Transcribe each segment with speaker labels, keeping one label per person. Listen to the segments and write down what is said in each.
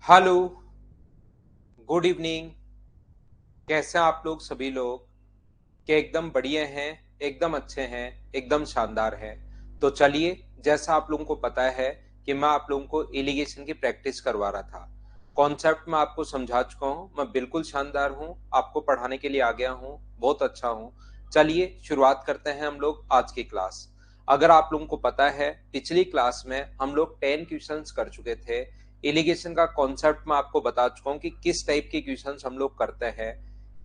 Speaker 1: Hello, good evening. कैसे हैं आप लोग सभी लोग? क्या एकदम बढ़िया हैं, एकदम अच्छे हैं, एकदम शानदार हैं। तो चलिए, जैसा आप लोगों को पता है कि मैं आप लोगों को एलिगेशन की प्रैक्टिस करवा रहा था। कॉन्सेप्ट मैं आपको समझा चुका हूँ, मैं बिल्कुल शानदार हूँ, आपको पढ़ाने के लिए आ गया हूँ, बहुत अच्छा हूँ। चलिए शुरुआत करते हैं हम लोग आज की क्लास। अगर आप लोगों को पता है, पिछली क्लास में हम लोग 10 क्वेश्चंस कर चुके थे। एलिगेशन का कॉन्सेप्ट मैं आपको बता चुका हूँ कि किस टाइप के क्वेश्चंस हम लोग करते हैं।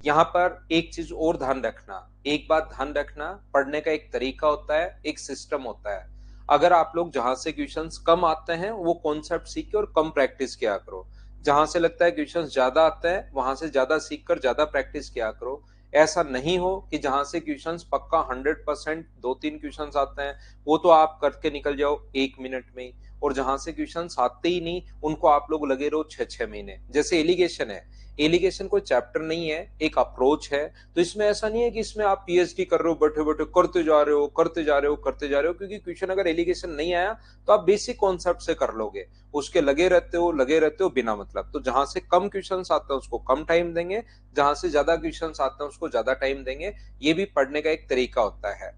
Speaker 1: यहाँ पर एक चीज और ध्यान रखना, एक बात ध्यान रखना, पढ़ने का एक तरीका होता है, एक सिस्टम होता है। अगर आप लोग जहां से क्वेश्चंस कम आते हैं वो कॉन्सेप्ट सीख के और कम प्रैक्टिस किया करो। जहां से लगता है क्वेश्चंस ज्यादा आते हैं वहां से ज्यादा सीख कर ज्यादा प्रैक्टिस किया करो। ऐसा नहीं हो कि जहां से क्वेश्चंस पक्का 100% 2-3 क्वेश्चंस आते हैं वो तो आप करके निकल जाओ 1 मिनट में, और जहां से क्वेश्चंस आते ही नहीं उनको आप लोग लगे रहो 6-6 महीने। जैसे एलिगेशन है, एलिगेशन कोई चैप्टर नहीं है, एक अप्रोच है। तो इसमें ऐसा नहीं है कि इसमें आप पीएचडी कर रहे हो, बैठे बैठे करते जा रहे हो करते जा रहे हो करते जा रहे हो, क्योंकि क्वेश्चन अगर एलिगेशन नहीं आया तो आप बेसिक कॉन्सेप्ट से कर लोगे, उसके लगे रहते हो बिना मतलब। तो जहां से कम क्वेश्चन आते हैं उसको कम टाइम देंगे, जहां से ज्यादा क्वेश्चन आते हैं उसको ज्यादा टाइम देंगे। ये भी पढ़ने का एक तरीका होता है,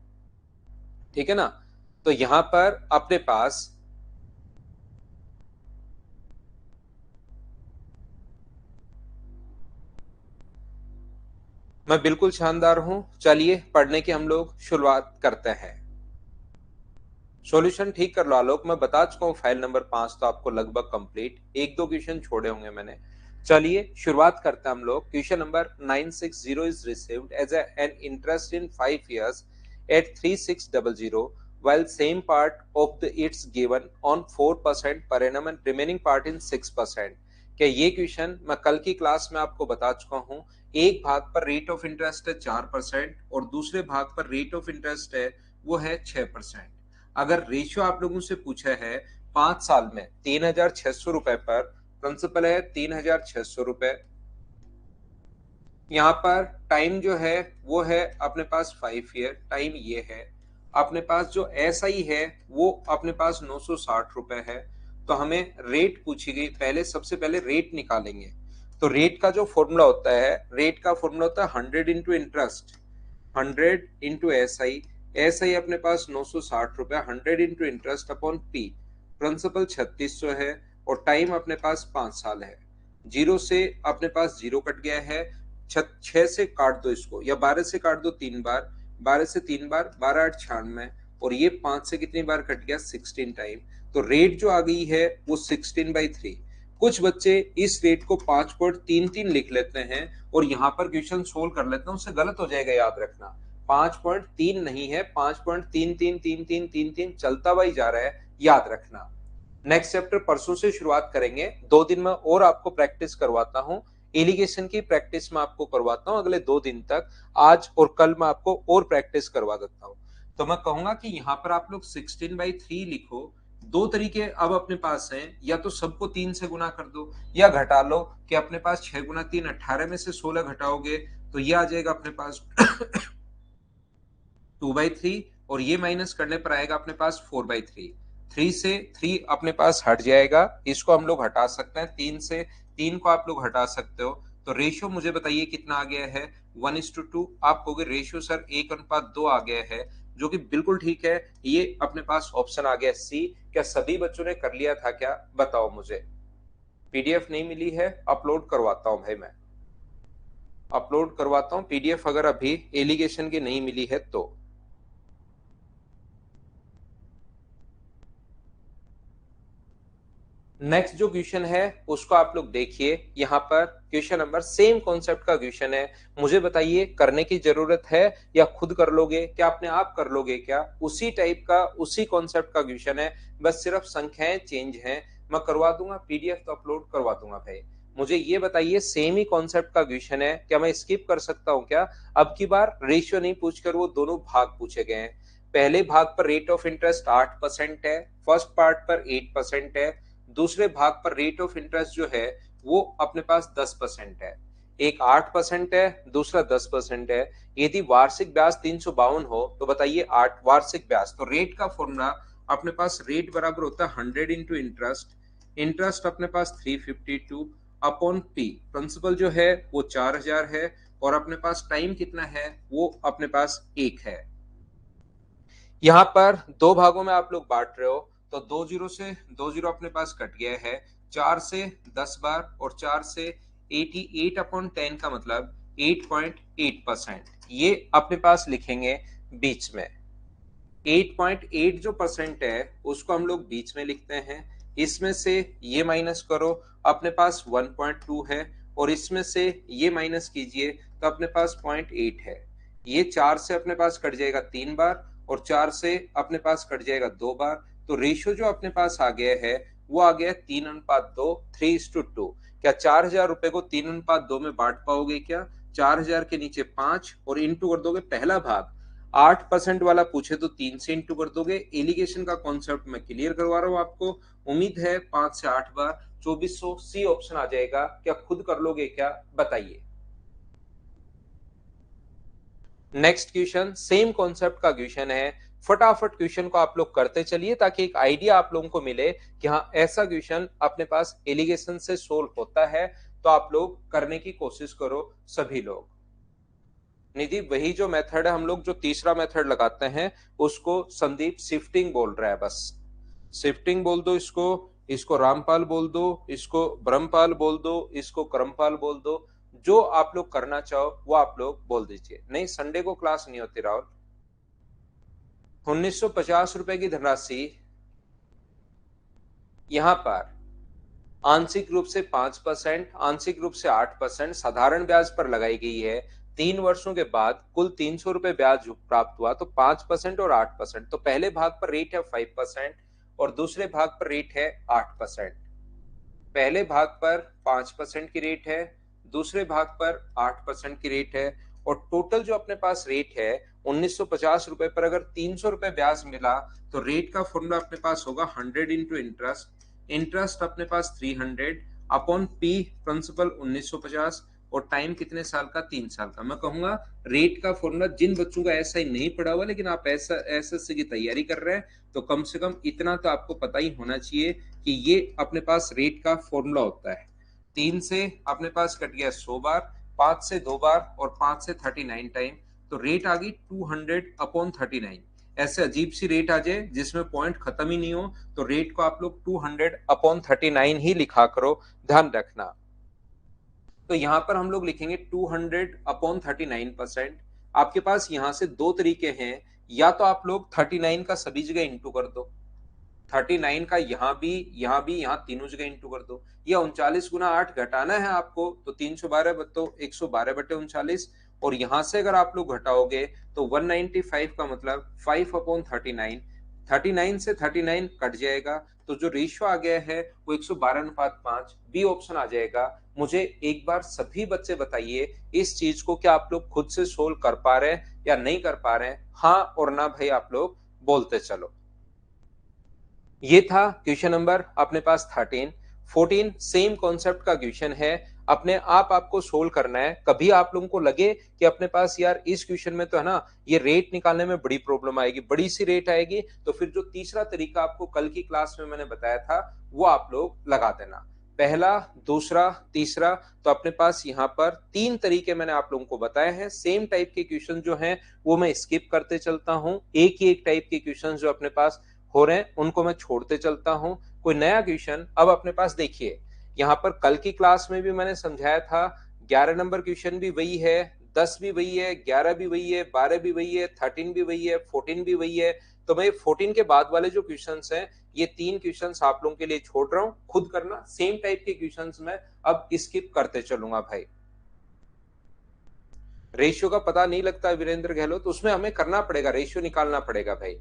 Speaker 1: ठीक है ना? तो यहां पर अपने पास मैं बिल्कुल शानदार हूं। चलिए पढ़ने की हम लोग शुरुआत करते हैं। सॉल्यूशन ठीक कर लो आलोक, मैं बता चुका हूँ फाइल नंबर 5 तो आपको लगभग कंप्लीट, एक दो क्वेश्चन छोड़े होंगे मैंने। चलिए शुरुआत करते हैं हम लोग। Question number 960 is received as an interest in 5 years at 3600 while same part of the it's given on 4% per annum and remaining part in 6%। क्या ये क्वेश्चन मैं कल की क्लास में आपको बता चुका हूँ। एक भाग पर रेट ऑफ इंटरेस्ट है 4% और दूसरे भाग पर रेट ऑफ इंटरेस्ट है वो है 6%। अगर रेशियो आप लोगों से पूछा है 5 साल में 3600 रुपए पर, प्रिंसिपल है 3600 रुपए। यहाँ पर टाइम जो है वो है अपने पास 5 ईयर टाइम ये है। अपने पास जो एस आई है वो अपने पास 960 रुपए है। तो हमें रेट पूछी गई, पहले सबसे पहले रेट निकालेंगे। तो रेट का जो फॉर्मूला होता है, रेट का फॉर्मूला होता है 100 into interest, 100 into S I अपने पास 960 रुपए, 100 into interest upon P. Principal 3600 है और टाइम अपने पास 5 साल है। जीरो से अपने पास जीरो कट गया है, 6 से काट दो इसको या 12 से काट दो 3 बार, 12 से 3 बार 12×8 = 96, और ये 5 से कितनी बार कट गया 16 टाइम। तो रेट जो आ गई है वो 16/3। कुछ बच्चे इस रेट को 5.33 लिख लेते हैं और यहाँ पर क्वेश्चन सोल्व कर लेते हैं, उससे गलत हो जाएगा, याद रखना। 5.3 नहीं है, 5.333333 चलता हुआ ही जा रहा है, याद रखना। नेक्स्ट चैप्टर परसों से शुरुआत करेंगे, 2 दिन में और आपको प्रैक्टिस करवाता हूँ। एलिगेशन की प्रैक्टिस में आपको करवाता हूँ अगले 2 दिन तक। आज और कल मैं आपको और प्रैक्टिस करवा देता हूँ। तो मैं कहूंगा कि यहाँ पर आप लोग 16/3 लिखो। दो तरीके अब अपने पास हैं, या तो सबको 3 से गुना कर दो या घटा लो, कि अपने पास 6 × 3 18 में से 16 घटाओगे तो ये आ जाएगा अपने पास 2/3, और ये माइनस करने पर आएगा अपने पास 4/3। 3 से 3 अपने पास हट जाएगा, इसको हम लोग हटा सकते हैं, 3 से 3 को आप लोग हटा सकते हो। तो रेशियो मुझे बताइए कितना आ गया है? 1:2। आप कहोगे रेशियो सर 1:2 आ गया है, जो कि बिल्कुल ठीक है। ये अपने पास ऑप्शन आ गया सी। क्या सभी बच्चों ने कर लिया था क्या, बताओ मुझे। पीडीएफ नहीं मिली है, अपलोड करवाता हूं भाई, मैं अपलोड करवाता हूं पीडीएफ, अगर अभी एलिगेशन की नहीं मिली है तो। नेक्स्ट जो क्वेश्चन है उसको आप लोग देखिए। यहाँ पर क्वेश्चन नंबर सेम कॉन्सेप्ट का क्वेश्चन है। मुझे बताइए करने की जरूरत है या खुद कर लोगे, क्या अपने आप कर लोगे क्या? उसी टाइप का उसी कॉन्सेप्ट का क्वेश्चन है, बस सिर्फ संख्याएं चेंज हैं। मैं करवा दूंगा पीडीएफ तो अपलोड करवा दूंगा भाई। मुझे ये बताइए सेम ही कॉन्सेप्ट का क्वेश्चन है, क्या मैं स्किप कर सकता हूँ क्या? अब की बार रेशियो नहीं पूछकर वो दोनों भाग पूछे गए हैं। पहले भाग पर रेट ऑफ इंटरेस्ट 8% है, फर्स्ट पार्ट पर 8% है, दूसरे भाग पर रेट ऑफ इंटरेस्ट जो है वो अपने पास 10% है। एक 8% है, दूसरा 10% है। यदि वार्षिक ब्याज 352 हो तो बताइए 8 वार्षिक ब्याज, तो रेट का फॉर्मूला अपने पास रेट बराबर होता है 100 इंटू इंटरेस्ट। इंटरेस्ट अपने पास 352 अपॉन पी, प्रिंसिपल जो है वो 4000 है, और अपने पास टाइम कितना है वो अपने पास 1 है। यहाँ पर दो भागों में आप लोग बांट रहे हो, तो 2 जीरो से 2 जीरो अपने पास कट गया है, 4 से 10 बार, और 4 से 88 अपॉन 10 का मतलब 8.8%, ये अपने पास लिखेंगे बीच में। 8.8 जो परसेंट है उसको हम लोग बीच में लिखते हैं, इसमें से ये माइनस करो, अपने पास 1.2 है, और इसमें से ये माइनस कीजिए तो अपने पास 0.8 है। ये 4 से अपने पास कट जाएगा 3 बार, और 4 से अपने पास कट जाएगा 2 बार, तो रेशियो जो अपने पास आ गया है वो आ गया 3:2, 3:2। क्या 4,000 रुपए को 3:2 में बांट पाओगे क्या? 4,000 के नीचे 5 और इंटू कर दोगे पहला भाग, 8% वाला पूछे तो 3 से इंटू कर दोगे। एलिगेशन का कॉन्सेप्ट मैं क्लियर करवा रहा हूं आपको, उम्मीद है 5 से 8 बार 2400 सी ऑप्शन आ जाएगा। क्या खुद कर लोगे क्या, बताइए। नेक्स्ट क्वेश्चन सेम कॉन्सेप्ट का क्वेश्चन है, फटाफट क्वेश्चन को आप लोग करते चलिए ताकि एक आइडिया आप लोगों को मिले कि हाँ ऐसा क्वेश्चन अपने पास एलिगेशन से सोल्व होता है, तो आप लोग करने की कोशिश करो सभी लोग। निधि वही जो मेथड है, हम लोग जो तीसरा मेथड लगाते हैं उसको संदीप शिफ्टिंग बोल रहा है, बस शिफ्टिंग बोल दो इसको, इसको रामपाल बोल दो, इसको ब्रह्मपाल बोल दो, इसको करमपाल बोल दो, जो आप लोग करना चाहो वो आप लोग बोल दीजिए। नहीं, संडे को क्लास नहीं होती राहुल। 1950 रुपए की धनराशि यहां पर आंशिक रूप से 5%, आंशिक रूप से 8% साधारण ब्याज पर लगाई गई है। 3 वर्षों के बाद कुल 300 रुपए ब्याज प्राप्त हुआ, तो 5% और 8%, तो पहले भाग पर रेट है 5% और दूसरे भाग पर रेट है 8%। पहले भाग पर 5% की रेट है, दूसरे भाग पर 8% की रेट है, और टोटल जो अपने पास रेट है 1950 रुपए पर अगर 300 रुपए ब्याज मिला, तो रेट का फॉर्मूला अपने पास होगा 100 इंटू इंटरेस्ट। इंटरेस्ट अपने पास 300 अपॉन पी, प्रिंसिपल 1950, और टाइम कितने साल का, 3 साल का। मैं कहूंगा रेट का फॉर्मूला जिन बच्चों का ऐसा ही नहीं पड़ा हुआ लेकिन आप ऐसा एसएससी की तैयारी कर रहे हैं, तो कम से कम इतना तो आपको पता ही होना चाहिए कि ये अपने पास रेट का फॉर्मूला होता है। 3 से अपने पास कट गया 100 बार, 5 से 2 बार, और 5 से 39 टाइम, तो रेट आ गई 200 अपॉन 39। ऐसे अजीब सी रेट आ जाए जिसमें पॉइंट खत्म ही नहीं हो, तो रेट को आप लोग 200 अपॉन 39 ही लिखा करो, ध्यान रखना। तो यहां पर हम लोग लिखेंगे 200 अपॉन 39%। आपके पास यहां से दो तरीके हैं, या तो आप लोग 39 का सभी जगह इंटू कर दो, 39 का यहाँ तीनों जगह इंटू कर दो, या 39 गुना 8 घटाना है आपको, तो 312 बतो 112/39, और यहां से अगर आप लोग घटाओगे तो 195 का मतलब 5/39, 39 से 39 कट जाएगा, तो जो रेशियो आ गया है वो 112:5, बी ऑप्शन आ जाएगा। मुझे एक बार सभी बच्चे बताइए इस चीज को, क्या आप लोग खुद से सोल्व कर पा रहे हैं या नहीं कर पा रहे हैं? हाँ और ना भाई आप लोग बोलते चलो। ये था क्वेश्चन नंबर अपने पास 13। 14 सेम कॉन्सेप्ट का क्वेश्चन है, अपने आप आपको सोल्व करना है। कभी आप लोगों को लगे कि अपने पास यार इस क्वेश्चन में तो है ना ये रेट निकालने में बड़ी प्रॉब्लम आएगी, बड़ी सी रेट आएगी, तो फिर जो तीसरा तरीका आपको कल की क्लास में मैंने बताया था वो आप लोग लगा देना। पहला, दूसरा, तीसरा, तो अपने पास यहाँ पर 3 तरीके मैंने आप लोगों को बताए हैं। सेम टाइप के क्वेश्चन जो हैं वो मैं स्किप करते चलता हूँ, एक ही एक टाइप के क्वेश्चन जो अपने पास हो रहे हैं उनको मैं छोड़ते चलता हूं। कोई नया क्वेश्चन अब अपने पास देखिए, यहां पर कल की क्लास में भी मैंने समझाया था, 11 नंबर क्वेश्चन भी वही है, 10 भी वही है, 11 भी वही है, 12 भी वही है, 13 भी वही है, 14 भी वही है। तो मैं 14 के बाद वाले जो क्वेश्चन हैं ये 3 क्वेश्चन आप लोगों के लिए छोड़ रहा हूं, खुद करना। सेम टाइप के क्वेश्चन में अब स्किप करते चलूंगा भाई। रेशियो का पता नहीं लगता वीरेंद्र गहलोत, तो उसमें हमें करना पड़ेगा, रेशियो निकालना पड़ेगा भाई,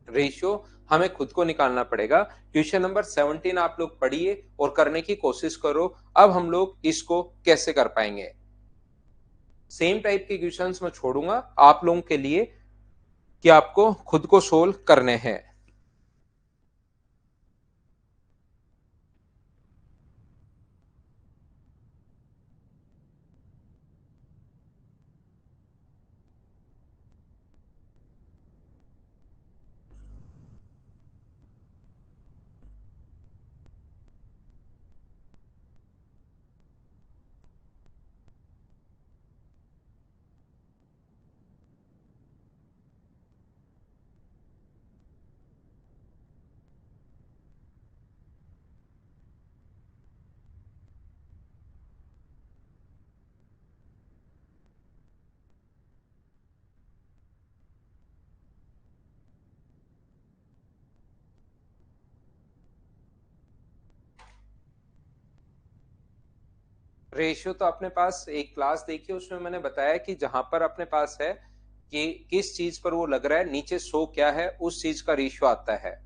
Speaker 1: रेशियो हमें खुद को निकालना पड़ेगा। क्वेश्चन नंबर 17 आप लोग पढ़िए और करने की कोशिश करो। अब हम लोग इसको कैसे कर पाएंगे, सेम टाइप के क्वेश्चंस मैं छोड़ूंगा आप लोगों के लिए कि आपको खुद को सोल्व करने हैं। रेशियो तो अपने पास एक क्लास देखी, उसमें मैंने बताया कि जहां पर अपने पास है कि किस चीज पर वो लग रहा है, नीचे शो क्या है, उस चीज का रेशियो आता है।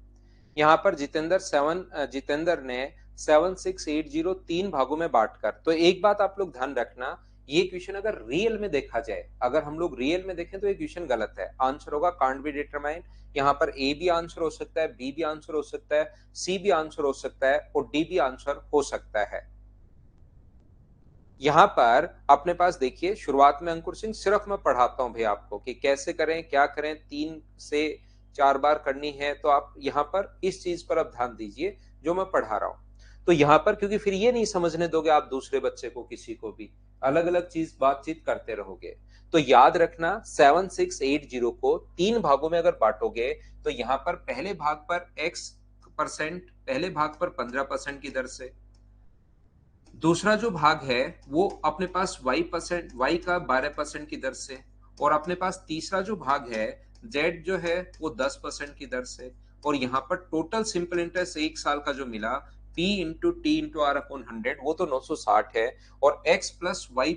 Speaker 1: यहाँ पर जितेंद्र ने 7680 तीन भागों में बांटकर, तो एक बात आप लोग ध्यान रखना, ये क्वेश्चन अगर रियल में देखा जाए, अगर हम लोग रियल में देखें तो ये क्वेश्चन गलत है। आंसर होगा कांट बी डिटरमाइन। यहाँ पर ए भी आंसर हो सकता है, बी भी आंसर हो सकता है, सी भी आंसर हो सकता है और डी भी आंसर हो सकता है। यहाँ पर अपने पास देखिए, शुरुआत में अंकुर सिंह सिर्फ मैं पढ़ाता हूं भैया आपको कि कैसे करें, क्या करें, 3 से 4 बार करनी है, तो आप यहाँ पर इस चीज पर अब ध्यान दीजिए जो मैं पढ़ा रहा हूं। तो यहाँ पर क्योंकि फिर ये नहीं समझने दोगे आप दूसरे बच्चे को, किसी को भी अलग अलग चीज बातचीत करते रहोगे। तो याद रखना 7680 को 3 भागों में अगर बांटोगे तो यहाँ पर पहले भाग पर x%, पहले भाग पर 15% की दर से, दूसरा जो भाग है वो अपने पास y का 12% की दर से, और अपने पास तीसरा जो भाग है z जो है वो 10% की दर से, और यहाँ पर टोटल सिंपल इंटरेस्ट 1 साल का जो मिला p into T into R upon 100, वो तो 960 है, और x plus Y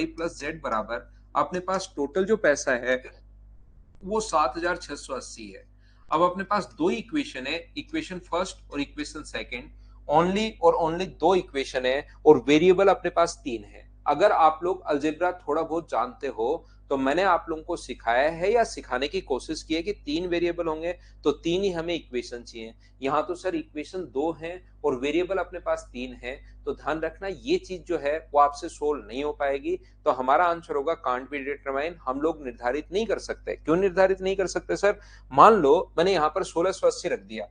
Speaker 1: plus Z बराबर अपने पास टोटल जो पैसा है वो 7680 है। अब अपने पास दो इक्वेशन है, इक्वेशन फर्स्ट और इक्वेशन सेकंड, ओनली और ओनली दो इक्वेशन है, और वेरिएबल अपने पास 3 है। अगर आप लोग अलजेब्रा थोड़ा बहुत जानते हो तो मैंने आप लोगों को सिखाया है या सिखाने की कोशिश की है कि 3 वेरिएबल होंगे तो 3 ही हमें इक्वेशन चाहिए। यहाँ तो सर इक्वेशन 2 है और वेरिएबल अपने पास 3 है, तो ध्यान रखना ये चीज जो है वो आपसे सोल्व नहीं हो पाएगी। तो हमारा आंसर होगा कांट बी डिटरमाइन। हम लोग निर्धारित नहीं कर सकते। क्यों निर्धारित नहीं कर सकते सर? मान लो मैंने यहाँ पर 1680 रख दिया,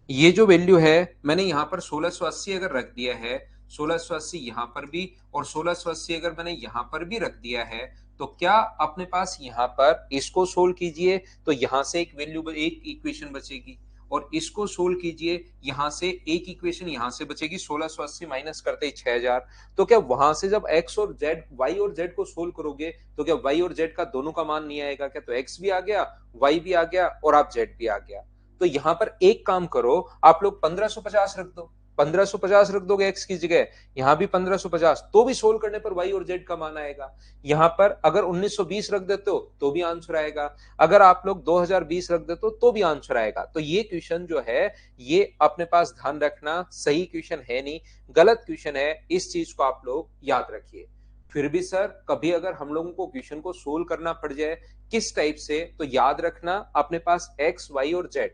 Speaker 1: ये जो वैल्यू है मैंने यहाँ पर 1680 अगर रख दिया है, 1680 यहाँ पर भी, और 1680 अगर मैंने यहाँ पर भी रख दिया है, तो क्या अपने पास यहाँ पर इसको सोल्व कीजिए तो यहाँ से एक वैल्यू, एक इक्वेशन बचेगी, और इसको सोल्व कीजिए यहाँ से एक इक्वेशन यहाँ से बचेगी, 1680 माइनस करते ही 6000। तो क्या वहां से जब x और z, y और z को सोल्व करोगे तो क्या y और z का दोनों का मान नहीं आएगा क्या? तो x भी आ गया, y भी आ गया और आप z भी आ गया। तो यहां पर एक काम करो, आप लोग 1550 रख दो, 1550 रख दोगे x की जगह, यहां भी 1550, तो भी सोल्व करने पर y और z का मान आएगा। यहां पर अगर 1920 रख देते हो तो भी आंसर आएगा, अगर आप लोग 2020 रख देते हो तो भी आंसर आएगा। तो ये क्वेश्चन जो है ये अपने पास ध्यान रखना सही क्वेश्चन है नहीं, गलत क्वेश्चन है, इस चीज को आप लोग याद रखिए। फिर भी सर कभी अगर हम लोगों को क्वेश्चन को सोल्व करना पड़ जाए किस टाइप से, तो याद रखना अपने पास x, y और z,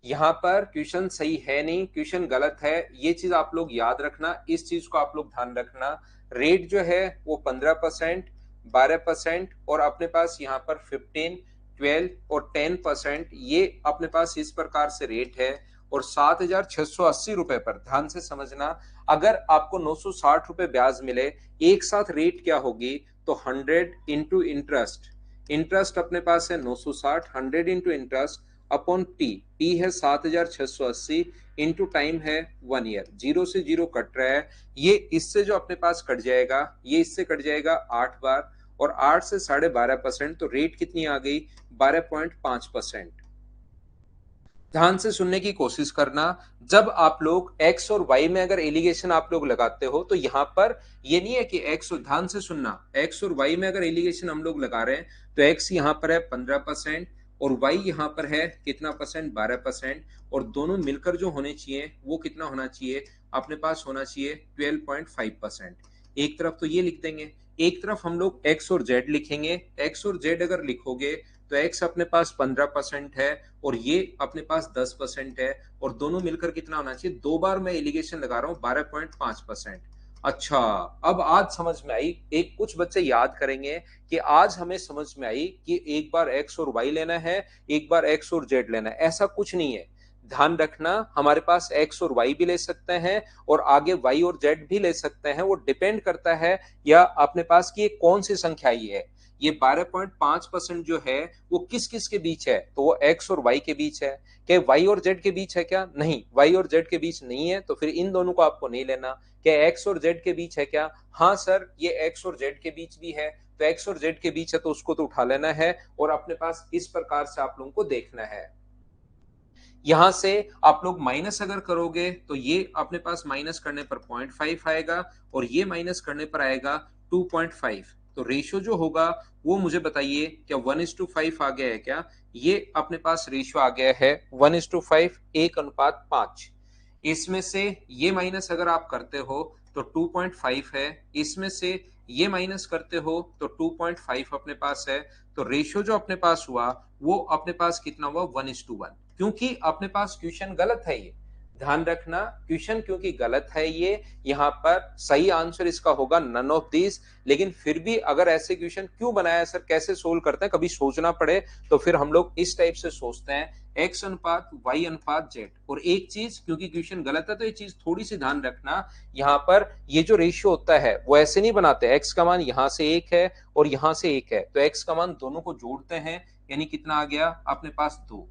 Speaker 1: यहाँ पर क्वेश्चन सही है नहीं, क्वेश्चन गलत है, ये चीज आप लोग याद रखना, इस चीज को आप लोग ध्यान रखना। रेट जो है वो 15%, 12% और अपने पास यहाँ पर 15, 12 और 10%, ये अपने पास इस प्रकार से रेट है। और 7680 रुपए पर ध्यान से समझना, अगर आपको 960 रुपए ब्याज मिले, एक साथ रेट क्या होगी, तो 100 इंटू इंटरेस्ट, इंटरेस्ट अपने पास है 960, 100 इंटू इंटरेस्ट अपॉन टी है 7680 इंटू टाइम है 1 ईयर, जीरो से जीरो कट रहा है, ये इससे जो अपने पास कट जाएगा, ये इससे कट जाएगा 8 बार, और 8 से 12.5%, तो रेट कितनी आ गई, 12.5%। ध्यान से सुनने की कोशिश करना, जब आप लोग x और y में अगर एलिगेशन आप लोग लगाते हो तो यहाँ पर ये नहीं है कि x, ध्यान से सुनना, x और y में अगर एलिगेशन हम लोग लगा रहे हैं तो x यहाँ पर है 15% और y यहाँ पर है कितना परसेंट, 12%, और दोनों मिलकर जो होने चाहिए वो कितना होना चाहिए, अपने पास होना चाहिए 12.5%। एक तरफ तो ये लिख देंगे, एक तरफ हम लोग x और z लिखेंगे। x और z अगर लिखोगे तो x अपने पास 15% है और ये अपने पास 10% है, और दोनों मिलकर कितना होना चाहिए, दो बार मैं एलिगेशन लगा रहा हूं 12.5%। अच्छा, अब आज समझ में आई, एक कुछ बच्चे याद करेंगे कि आज हमें समझ में आई कि एक बार x और y लेना है, एक बार x और z लेना है, ऐसा कुछ नहीं है। ध्यान रखना, हमारे पास x और y भी ले सकते हैं और आगे y और z भी ले सकते हैं, वो डिपेंड करता है या अपने पास की कौन सी संख्या ये है। ये 12.5% जो है वो किस किस के बीच है, तो वो x और y के बीच है। क्या y और z के बीच है क्या? नहीं, y और z के बीच नहीं है, तो फिर इन दोनों को आपको नहीं लेना। क्या x और z के बीच है क्या? हाँ सर, ये x और z के बीच भी है, तो x और z के बीच है तो उसको तो उठा लेना है, और अपने पास इस प्रकार से आप लोगों को देखना है। यहां से आप लोग माइनस अगर करोगे तो ये अपने पास माइनस करने पर 0.5 आएगा और ये माइनस करने पर आएगा 2.5। तो रेशियो जो होगा वो मुझे बताइए, क्या 1:5 आ गया है क्या? ये अपने पास रेशियो आ गया है 1:5, 1:5। इसमें से ये माइनस अगर आप करते हो तो 2.5 है, इसमें से ये माइनस करते हो तो 2.5 अपने पास है। तो रेशियो जो अपने पास हुआ वो अपने पास कितना हुआ? 1:1। क्योंकि अपने पास क्वेश्चन गलत है ये, ध्यान रखना, क्वेश्चन क्योंकि गलत है ये, यहाँ पर सही आंसर इसका होगा नन ऑफ दिस। लेकिन फिर भी अगर ऐसे क्वेश्चन क्यों बनाया सर, कैसे सोल्व करते हैं, कभी सोचना पड़े तो फिर हम लोग इस टाइप से सोचते हैं, एक्स अनुपात वाई अनुपात जेड। और एक चीज, क्योंकि क्वेश्चन गलत है तो ये चीज थोड़ी सी ध्यान रखना, यहाँ पर ये जो रेशियो होता है वो ऐसे नहीं बनाते, एक्स का मान यहां से 1 है और यहां से 1 है, तो एक्स का मान दोनों को जोड़ते हैं, यानी कितना आ गया अपने पास 2।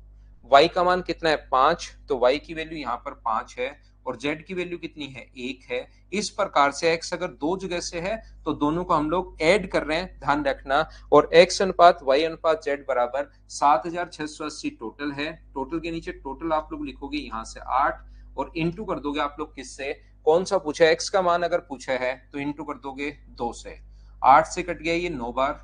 Speaker 1: y का मान कितना है? 5, तो y की वैल्यू यहाँ पर 5 है और z की वैल्यू कितनी है? 1 है। इस प्रकार से x अगर दो जगह से है तो दोनों को हम लोग ऐड कर रहे हैं, ध्यान रखना। और x अनुपात y अनुपात z बराबर 7680 टोटल है। टोटल के नीचे टोटल आप लोग लिखोगे यहाँ से 8 और इंटू कर दोगे आप लोग किससे? कौन सा पूछा है? x का मान अगर पूछा है तो इंटू कर दोगे 2 से। 8 से कट गया ये 9 बार,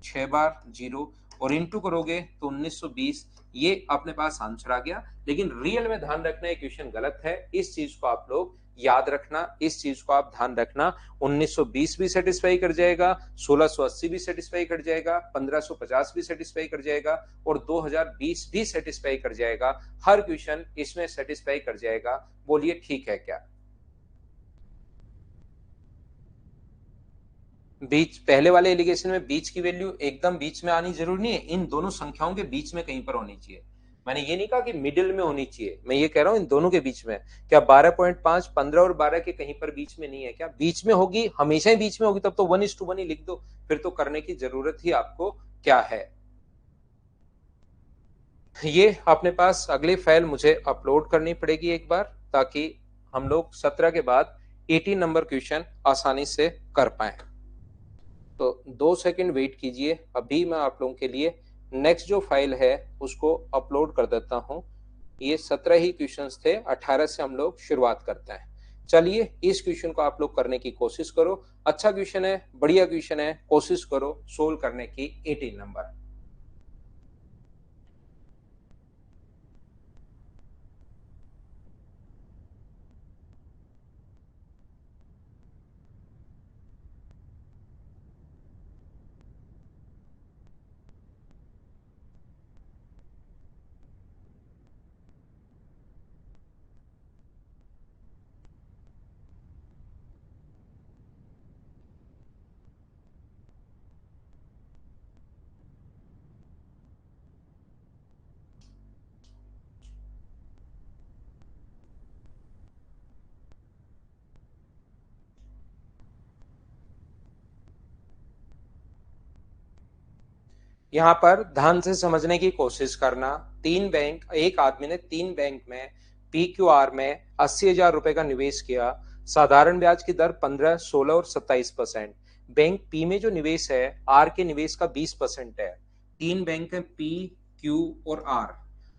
Speaker 1: 6 बार 0 और इंटू करोगे तो 1920। ये अपने पास आंसर आ गया। लेकिन रियल में ध्यान रखना ये क्वेश्चन गलत है, इस चीज को आप लोग याद रखना, इस चीज को आप ध्यान रखना। 1920 भी सेटिस्फाई कर जाएगा, 1680 भी सेटिस्फाई कर जाएगा, 1550 भी सेटिस्फाई कर जाएगा और 2020 भी सेटिस्फाई कर जाएगा। हर क्वेश्चन इसमें सेटिस्फाई कर जाएगा। बोलिए ठीक है क्या? बीच, पहले वाले एलिगेशन में बीच की वैल्यू एकदम बीच में आनी जरूरी नहीं है, इन दोनों संख्याओं के बीच में कहीं पर होनी चाहिए। मैंने ये नहीं कहा कि मिडिल में होनी चाहिए, मैं ये कह रहा हूं इन दोनों के बीच में। क्या 12.5, 15 और 12 के कहीं पर बीच में नहीं है क्या? बीच में होगी, हमेशा ही बीच में होगी, तब तो 1:1 ही लिख दो, फिर तो करने की जरूरत ही आपको क्या है। ये अपने पास अगली फाइल मुझे अपलोड करनी पड़ेगी एक बार, ताकि हम लोग 17 के बाद 18 नंबर क्वेश्चन आसानी से कर पाए। तो 2 सेकंड वेट कीजिए, अभी मैं आप लोगों के लिए नेक्स्ट जो फाइल है उसको अपलोड कर देता हूं। ये 17 ही क्वेश्चंस थे, 18 से हम लोग शुरुआत करते हैं। चलिए इस क्वेश्चन को आप लोग करने की कोशिश करो, अच्छा क्वेश्चन है, बढ़िया क्वेश्चन है, कोशिश करो सोल्व करने की। 18 नंबर। यहाँ पर ध्यान से समझने की कोशिश करना। तीन बैंक, एक आदमी ने 3 बैंक में PQR में 80,000 रुपए का निवेश किया। साधारण ब्याज की दर 15, 16 और 27%। बैंक पी में जो निवेश है आर के निवेश का 20% है। 3 बैंक है पी, क्यू और आर।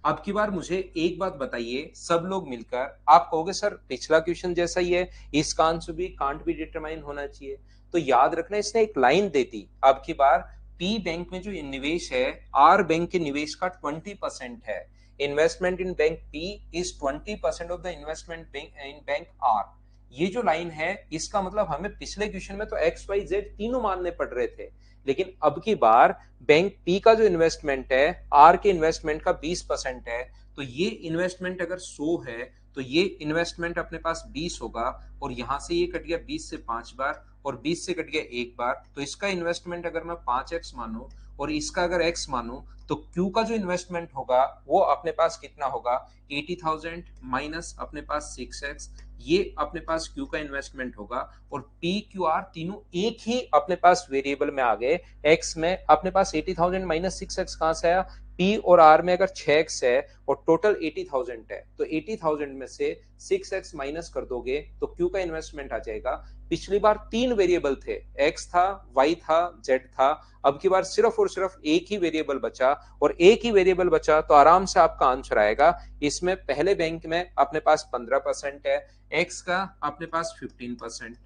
Speaker 1: अब की बार मुझे एक बात बताइए, सब लोग मिलकर, आप कहोगे सर पिछला क्वेश्चन जैसा ही है, इसका आंसर भी कांट बी डिटरमाइन होना चाहिए। तो याद रखना, इसने एक लाइन दे दी। अब की बार पी बैंक में जो निवेश है आर बैंक के निवेश का 20% है। Investment in bank P is 20% of the investment in bank R. ये जो लाइन है इसका मतलब हमें पिछले क्वेश्चन में तो एक्स वाई जेड तीनों मानने पड़ रहे थे, लेकिन अब की बार बैंक पी का जो इन्वेस्टमेंट है आर के इन्वेस्टमेंट का 20% है। तो ये इन्वेस्टमेंट अगर 100 है तो ये इन्वेस्टमेंट अपने पास 20 होगा और यहां से ये कट गया 20 से 5 बार और 20 से कट गया एक बार। तो इसका इन्वेस्टमेंट अगर मैं 5x मानूं और इसका अगर x मानूं तो Q का जो इन्वेस्टमेंट होगा वो अपने पास कितना होगा? 80,000 माइनस अपने पास 6x, ये अपने पास Q का इन्वेस्टमेंट होगा। और P Q R तीनों एक ही अपने पास वेरिएबल में आ गए। x में अपने पास 80,000 माइनस 6x कहां से आया? P और R में अगर 6x है और टोटल 80,000 है तो 80,000 में से 6x माइनस कर दोगे तो Q का इन्वेस्टमेंट आ जाएगा। पिछली बार 3 वेरिएबल थे, x था, y था, z था। अब की बार सिर्फ और सिर्फ एक ही वेरिएबल बचा, और एक ही वेरिएबल बचा तो आराम से आपका आंसर आएगा। इसमें पहले बैंक में अपने पास 15% है, x का अपने पास 15%।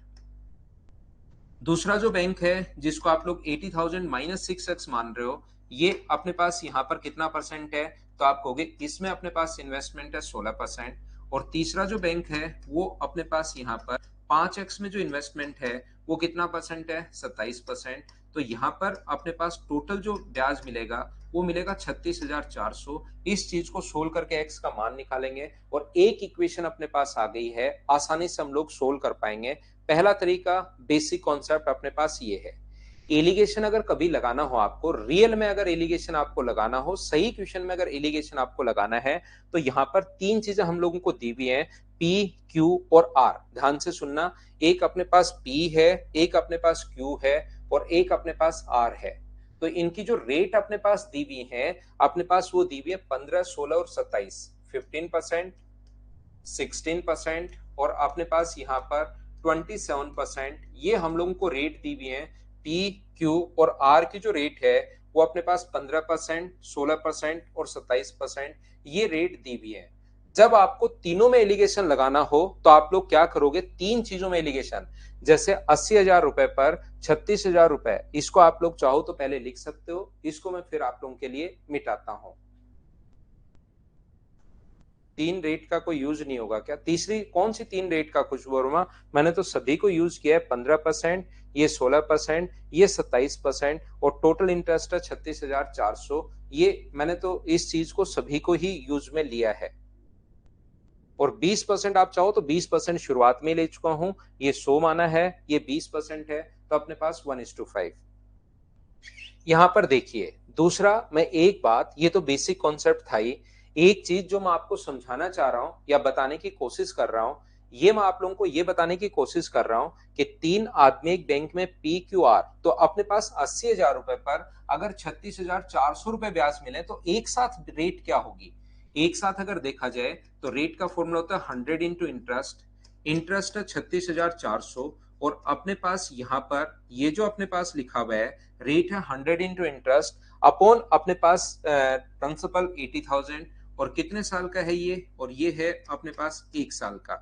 Speaker 1: दूसरा जो बैंक है जिसको आप लोग 80,000 माइनस 6x मान रहे हो, ये अपने पास यहाँ पर कितना परसेंट है, तो आप कहोगे इसमें अपने पास इन्वेस्टमेंट है 16%। और तीसरा जो बैंक है वो अपने पास यहाँ पर 5x में जो इन्वेस्टमेंट है वो कितना परसेंट है, 27%। तो यहाँ पर अपने पास टोटल जो ब्याज मिलेगा वो मिलेगा 36,400। इस चीज को सोल्व करके x का मान निकालेंगे और एक इक्वेशन अपने पास आ गई है, आसानी से हम लोग सोल्व कर पाएंगे। पहला तरीका, बेसिक कॉन्सेप्ट अपने पास ये है, एलिगेशन अगर कभी लगाना हो आपको, रियल में अगर एलिगेशन आपको लगाना हो, सही क्वेश्चन में अगर एलिगेशन आपको लगाना है, तो यहाँ पर तीन चीजें हम लोगों को दी हुई हैं, P, Q और R। ध्यान से सुनना, एक अपने पास P है, एक अपने पास Q है और एक अपने पास R है। तो इनकी जो रेट अपने पास दी हुई है, अपने पास वो दी हुई है 15, 16 और 27, 15%, 16% और अपने पास यहाँ पर 27%। ये हम लोगों को रेट दी हुई है। P, Q और R की जो रेट है वो अपने पास 15%, 16% और 27% ये रेट दी हुई है। जब आपको तीनों में एलिगेशन लगाना हो तो आप लोग क्या करोगे, तीन चीजों में एलिगेशन, जैसे 80,000 रुपए पर 36,000 रुपए, इसको आप लोग चाहो तो पहले लिख सकते हो, इसको मैं फिर आप लोगों के लिए मिटाता हूं। तीन रेट का कोई यूज नहीं होगा क्या? तीसरी कौन सी तीन रेट का, खुशबू वर्मा? मैंने तो सभी को यूज किया है, 15%, ये 16%, ये 27% और टोटल इंटरेस्ट है 36,400। ये मैंने तो इस चीज को सभी को ही यूज में लिया है। और 20% आप चाहो तो 20% शुरुआत में ले चुका हूं, ये 100 माना है, ये 20% है, तो अपने पास 1:5। यहां पर देखिए, दूसरा मैं एक बात, ये तो बेसिक कॉन्सेप्ट था ही, एक चीज जो मैं आपको समझाना चाह रहा हूं या बताने की कोशिश कर रहा हूं, ये मैं आप लोगों को ये बताने की कोशिश कर रहा हूं कि तीन आदमी एक बैंक में PQR, तो अपने पास 80,000 रुपए पर अगर 36,400 रुपए ब्याज मिले तो एक साथ रेट क्या होगी? एक साथ अगर देखा जाए तो रेट का फॉर्मूला होता है 100 इंटू इंटरेस्ट। इंटरेस्ट है 36,400 और अपने पास यहाँ पर ये जो अपने पास लिखा हुआ है रेट है 100 इंटू इंटरेस्ट अपॉन अपने पास प्रिंसिपल 80,000। और कितने साल का है ये? और ये है अपने पास एक साल का।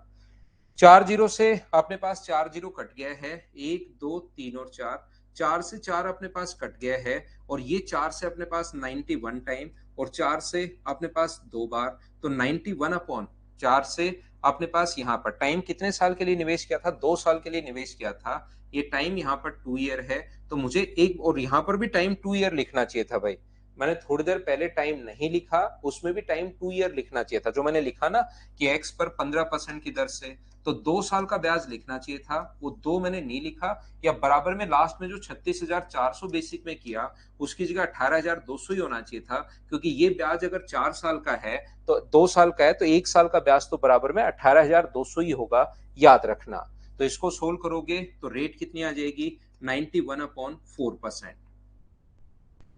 Speaker 1: 4 जीरो से अपने पास 4 जीरो कट गया है, 1 2 3 और 4, 4 से 4 अपने पास कट गया है और ये 4 से अपने पास 91 टाइम और 4 से अपने पास दो बार, तो 91 अपॉन 4 से अपने पास यहाँ पर टाइम कितने साल के लिए निवेश किया था? 2 साल के लिए निवेश किया था। ये टाइम यहाँ पर 2 ईयर है, तो मुझे एक और यहाँ पर भी टाइम 2 ईयर लिखना चाहिए था भाई। मैंने थोड़ी देर पहले टाइम नहीं लिखा, उसमें भी टाइम 2 ईयर लिखना चाहिए था। जो मैंने लिखा ना कि एक्स पर 15% की दर से, तो 2 साल का ब्याज लिखना चाहिए था, वो 2 मैंने नहीं लिखा। या बराबर में लास्ट में जो 36,400 बेसिक में किया उसकी जगह 18,200 ही होना चाहिए था, क्योंकि ये ब्याज अगर 4 साल का है तो 2 साल का है, तो एक साल का ब्याज तो बराबर में 18,200 ही होगा, याद रखना। तो इसको सोल्व करोगे तो रेट कितनी आ जाएगी? 91/4%।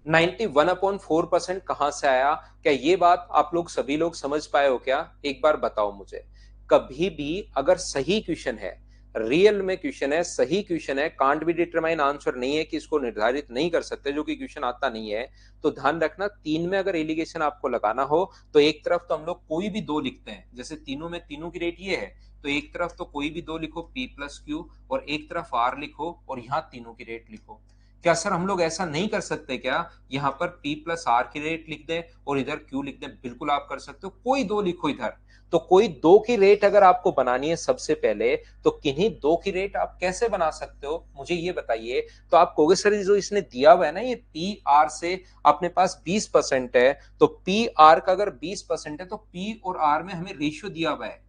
Speaker 1: 91/4% कहां से आया? क्या ये बात आप लोग सभी लोग समझ पाए हो क्या? एक बार बताओ मुझे। कभी भी अगर सही क्वेश्चन है, रियल में क्वेश्चन है, सही क्वेश्चन है, कांट बी डिटरमाइन आंसर नहीं है कि इसको निर्धारित नहीं कर सकते, जो कि क्वेश्चन आता नहीं है, तो ध्यान रखना तीन में अगर एलिगेशन आपको लगाना हो तो एक तरफ तो हम लोग कोई भी दो लिखते हैं, जैसे तीनों में तीनों की रेट ये है, तो एक तरफ तो कोई भी दो लिखो P प्लस Q और एक तरफ R लिखो और यहाँ तीनों की रेट लिखो। क्या सर हम लोग ऐसा नहीं कर सकते क्या, यहाँ पर P प्लस R की रेट लिख दें और इधर Q लिख दें? बिल्कुल आप कर सकते हो, कोई दो लिखो इधर। तो कोई दो की रेट अगर आपको बनानी है सबसे पहले, तो किन्हीं दो की रेट आप कैसे बना सकते हो, मुझे ये बताइए। तो आप कहोगे सर जो इसने दिया हुआ है ना, ये पी आर से अपने पास 20% है, तो पी आर का अगर 20% है तो पी और आर में हमें रेशियो दिया हुआ है,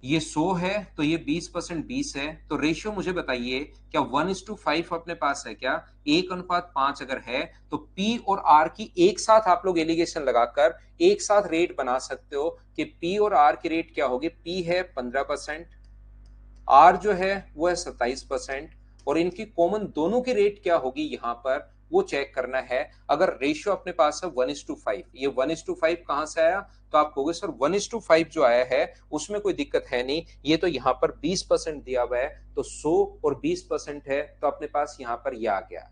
Speaker 1: ये 100 है तो ये 20% 20 है, तो रेशियो मुझे बताइए क्या 1:5 अपने पास है क्या? 1:5 अगर है तो P और R की एक साथ आप लोग एलिगेशन लगाकर एक साथ रेट बना सकते हो कि P और R की रेट क्या होगी। P है 15%, R जो है वो है 27% और इनकी कॉमन दोनों की रेट क्या होगी यहाँ पर? वो चेक करना है। अगर रेशियो अपने पास है 1:5, ये 1:5 कहां से आया, तो आप कहोगे सर 1:5 जो आया है उसमें कोई दिक्कत है नहीं, ये तो यहाँ पर 20% दिया हुआ है, तो 100 और 20% है, तो अपने पास यहाँ पर ये आ गया।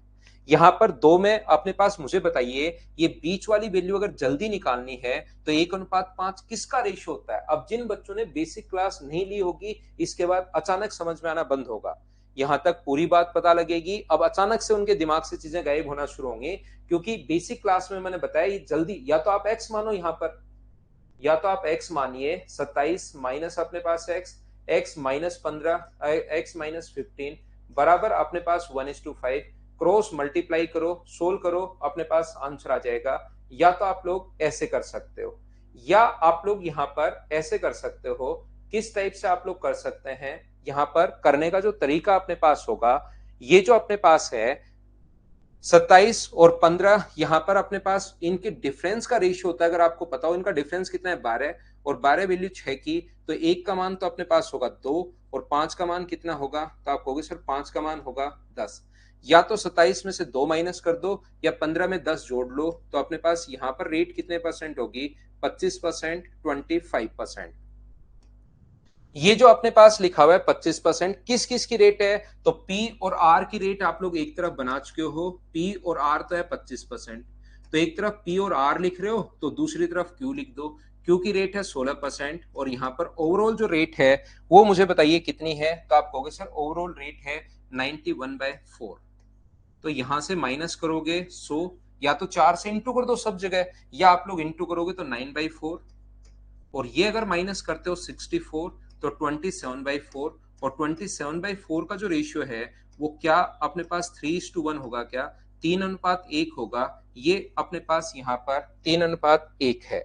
Speaker 1: यहाँ पर दो में अपने पास, मुझे बताइए ये बीच वाली वैल्यू अगर जल्दी निकालनी है तो 1:5 किसका रेशियो होता है। अब जिन बच्चों ने बेसिक क्लास नहीं ली होगी, इसके बाद अचानक समझ में आना बंद होगा, यहां तक पूरी बात पता लगेगी, अब अचानक से उनके दिमाग से चीजें गायब होना शुरू होंगी, क्योंकि बेसिक क्लास में मैंने बताया ये जल्दी, या तो आप एक्स मानो यहां पर, या तो आप एक्स मानिए 27 माइनस अपने पास X, X minus 15, X minus 15 बराबर अपने पास 1:5, क्रॉस मल्टीप्लाई करो, सोल्व करो, अपने पास आंसर आ जाएगा। या तो आप लोग ऐसे कर सकते हो, या आप लोग यहां पर ऐसे कर सकते हो। किस टाइप से आप लोग कर सकते हैं, यहां पर करने का जो तरीका अपने पास होगा, ये जो अपने पास है 27 और 15, यहां पर अपने पास इनके डिफरेंस का रेशियो होता है। अगर आपको पता हो इनका डिफरेंस कितना है 12, और 12 वैल्यू 6 की, तो 1 का मान तो अपने पास होगा 2, और 5 का मान कितना होगा, तो आप कहोगे सर 5 का मान होगा 10। या तो 27 में से 2 माइनस कर दो, या 15 में 10 जोड़ लो, तो अपने पास यहां पर रेट कितने परसेंट होगी, 25%, 25%। ये जो अपने पास लिखा हुआ है 25%, किस किस की रेट है, तो P और R की रेट आप लोग एक तरफ बना चुके हो, P और R तो है 25%, तो एक तरफ P और R लिख रहे हो, तो दूसरी तरफ Q लिख दो। Q की रेट है 16%, और यहाँ पर ओवरऑल जो रेट है वो मुझे बताइए कितनी है, तो आप कहोगे सर ओवरऑल रेट है 91/4। तो यहां से माइनस करोगे 100, या तो 4 से इंटू कर दो सब जगह, या आप लोग इंटू करोगे तो 9/4, और ये अगर माइनस करते हो 64, तो 27/4, और 27/4 का जो रेशियो है वो क्या अपने पास 3:1 होगा, क्या 3:1 होगा, ये अपने पास यहाँ पर 3:1 है।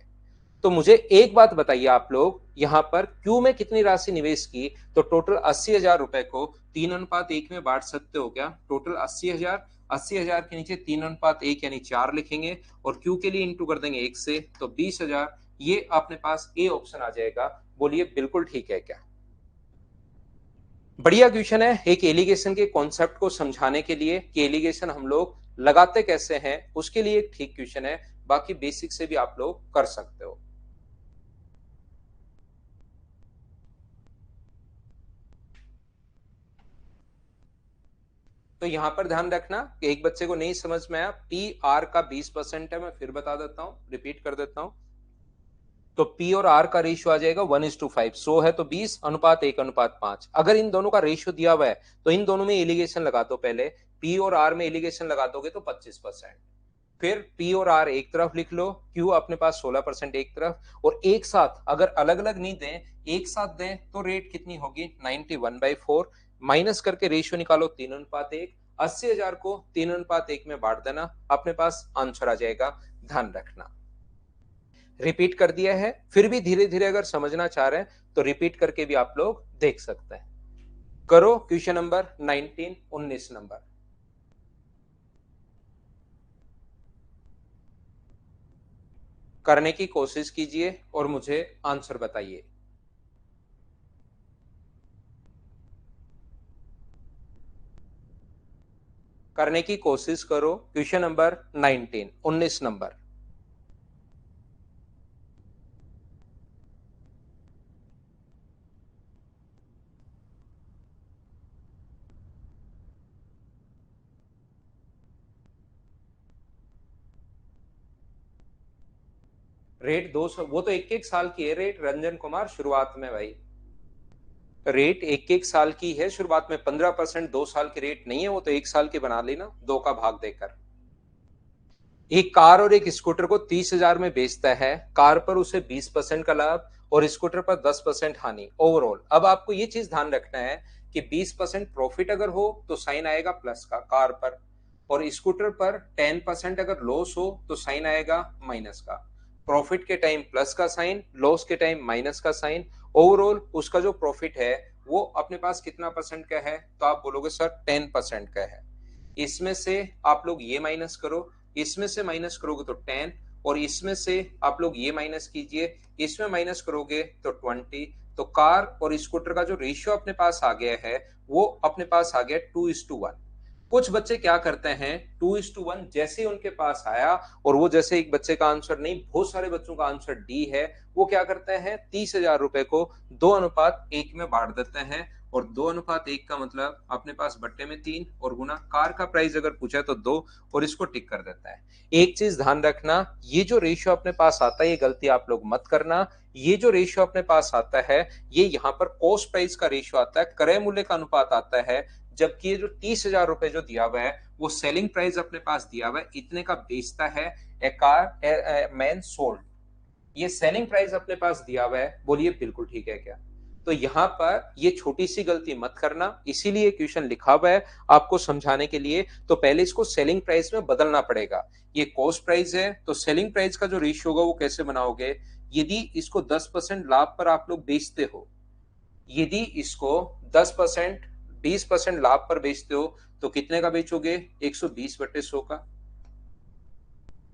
Speaker 1: तो मुझे एक बात बताइए आप लोग, यहां पर क्यू में कितनी राशि निवेश की, तो टोटल 80,000 रुपए को 3:1 में बांट सकते हो क्या, टोटल 80,000, 80,000 के नीचे 3:1 यानी 4 लिखेंगे, और क्यू के लिए इंटू कर देंगे 1 से, तो 20,000, ये अपने पास ए ऑप्शन आ जाएगा। बोलिए बिल्कुल ठीक है क्या। बढ़िया क्वेश्चन है, एक एलिगेशन के कॉन्सेप्ट को समझाने के लिए कि एलिगेशन हम लोग लगाते कैसे हैं, उसके लिए एक ठीक क्वेश्चन है, बाकी बेसिक से भी आप लोग कर सकते हो। तो यहां पर ध्यान रखना कि एक बच्चे को नहीं समझ में आया, पी आर का 20% है, मैं फिर बता देता हूं, रिपीट कर देता हूं। तो पी और आर का रेशियो आ जाएगा 1:5, 100 है तो 20:1:5। अगर इन दोनों का रेशियो दिया हुआ है तो इन दोनों में एलिगेशन लगा दो पहले, पी और आर में एलिगेशन लगा दोगे तो 25%, फिर P और R एक तरफ लिख लो, Q अपने पास 16% एक तरफ, और एक साथ अगर अलग अलग नहीं दें, एक साथ दें तो रेट कितनी होगी 91/4, माइनस करके रेशियो निकालो 3:1, 80,000 को 3:1 में बांट देना, अपने पास आंसर आ जाएगा। ध्यान रखना, रिपीट कर दिया है, फिर भी धीरे धीरे अगर समझना चाह रहे हैं तो रिपीट करके भी आप लोग देख सकते हैं। करो क्वेश्चन नंबर 19, 19 नंबर। करने की कोशिश कीजिए और मुझे आंसर बताइए। करने की कोशिश करो, क्वेश्चन नंबर 19, 19 नंबर। रेट 200, वो तो एक एक साल की है रेट रंजन कुमार, शुरुआत में भाई रेट एक एक साल की है शुरुआत में, 15% 2 साल की रेट नहीं है, वो तो एक साल की बना ली ना, 2 का भाग देकर। एक कार और एक स्कूटर को 30,000 में बेचता है, कार पर उसे 20% का लाभ और स्कूटर पर 10% हानि ओवरऑल। अब आपको ये चीज ध्यान रखना है कि 20% प्रॉफिट अगर हो तो साइन आएगा प्लस का कार पर, और स्कूटर पर 10% अगर लॉस हो तो साइन आएगा माइनस का। प्रॉफिट के टाइम प्लस का साइन, लॉस के टाइम माइनस का साइन। ओवरऑल उसका जो प्रॉफिट है वो अपने पास कितना परसेंट का है, तो आप बोलोगे सर 10% का है। इसमें से आप लोग ये माइनस करो, इसमें से माइनस करोगे तो 10, और इसमें से आप लोग ये माइनस कीजिए, इसमें माइनस करोगे तो 20। तो कार और स्कूटर का जो रेशियो अपने पास आ गया है वो अपने पास आ गया 2:1। कुछ बच्चे क्या करते हैं, 2:1 जैसे ही उनके पास आया, और वो जैसे एक बच्चे का आंसर नहीं, बहुत सारे बच्चों का आंसर डी है, वो क्या करते हैं, 30,000 रुपए को 2:1 में बांट देते हैं। और 2:1 का मतलब अपने पास बट्टे में 3 और गुना कार का प्राइस अगर पूछा तो 2, और इसको टिक कर देता है। एक चीज ध्यान रखना, ये जो रेशियो अपने पास आता है, ये गलती आप लोग मत करना। ये जो रेशियो अपने पास आता है, ये यहाँ पर कॉस्ट प्राइस का रेशियो आता है, क्रय मूल्य का अनुपात आता है। जबकि ये जो 30,000 रुपए जो दिया हुआ है, वो सेलिंग प्राइस अपने पास दिया हुआ है, इतने का बेचता है ए कार मैन सोल्ड। ये सेलिंग प्राइस अपने पास दिया हुआ है, बोलिए बिल्कुल ठीक है क्या? तो यहां पर ये छोटी सी गलती मत करना, इसीलिए क्वेश्चन लिखा हुआ है आपको समझाने के लिए। तो पहले इसको सेलिंग प्राइस में बदलना पड़ेगा। ये कॉस्ट प्राइस है, तो सेलिंग प्राइस का जो रेशियो होगा वो कैसे बनाओगे? यदि इसको 10% लाभ पर आप लोग बेचते हो, यदि इसको 10% 20% लाभ पर बेचते हो, तो कितने का बेचोगे? 120/100 का।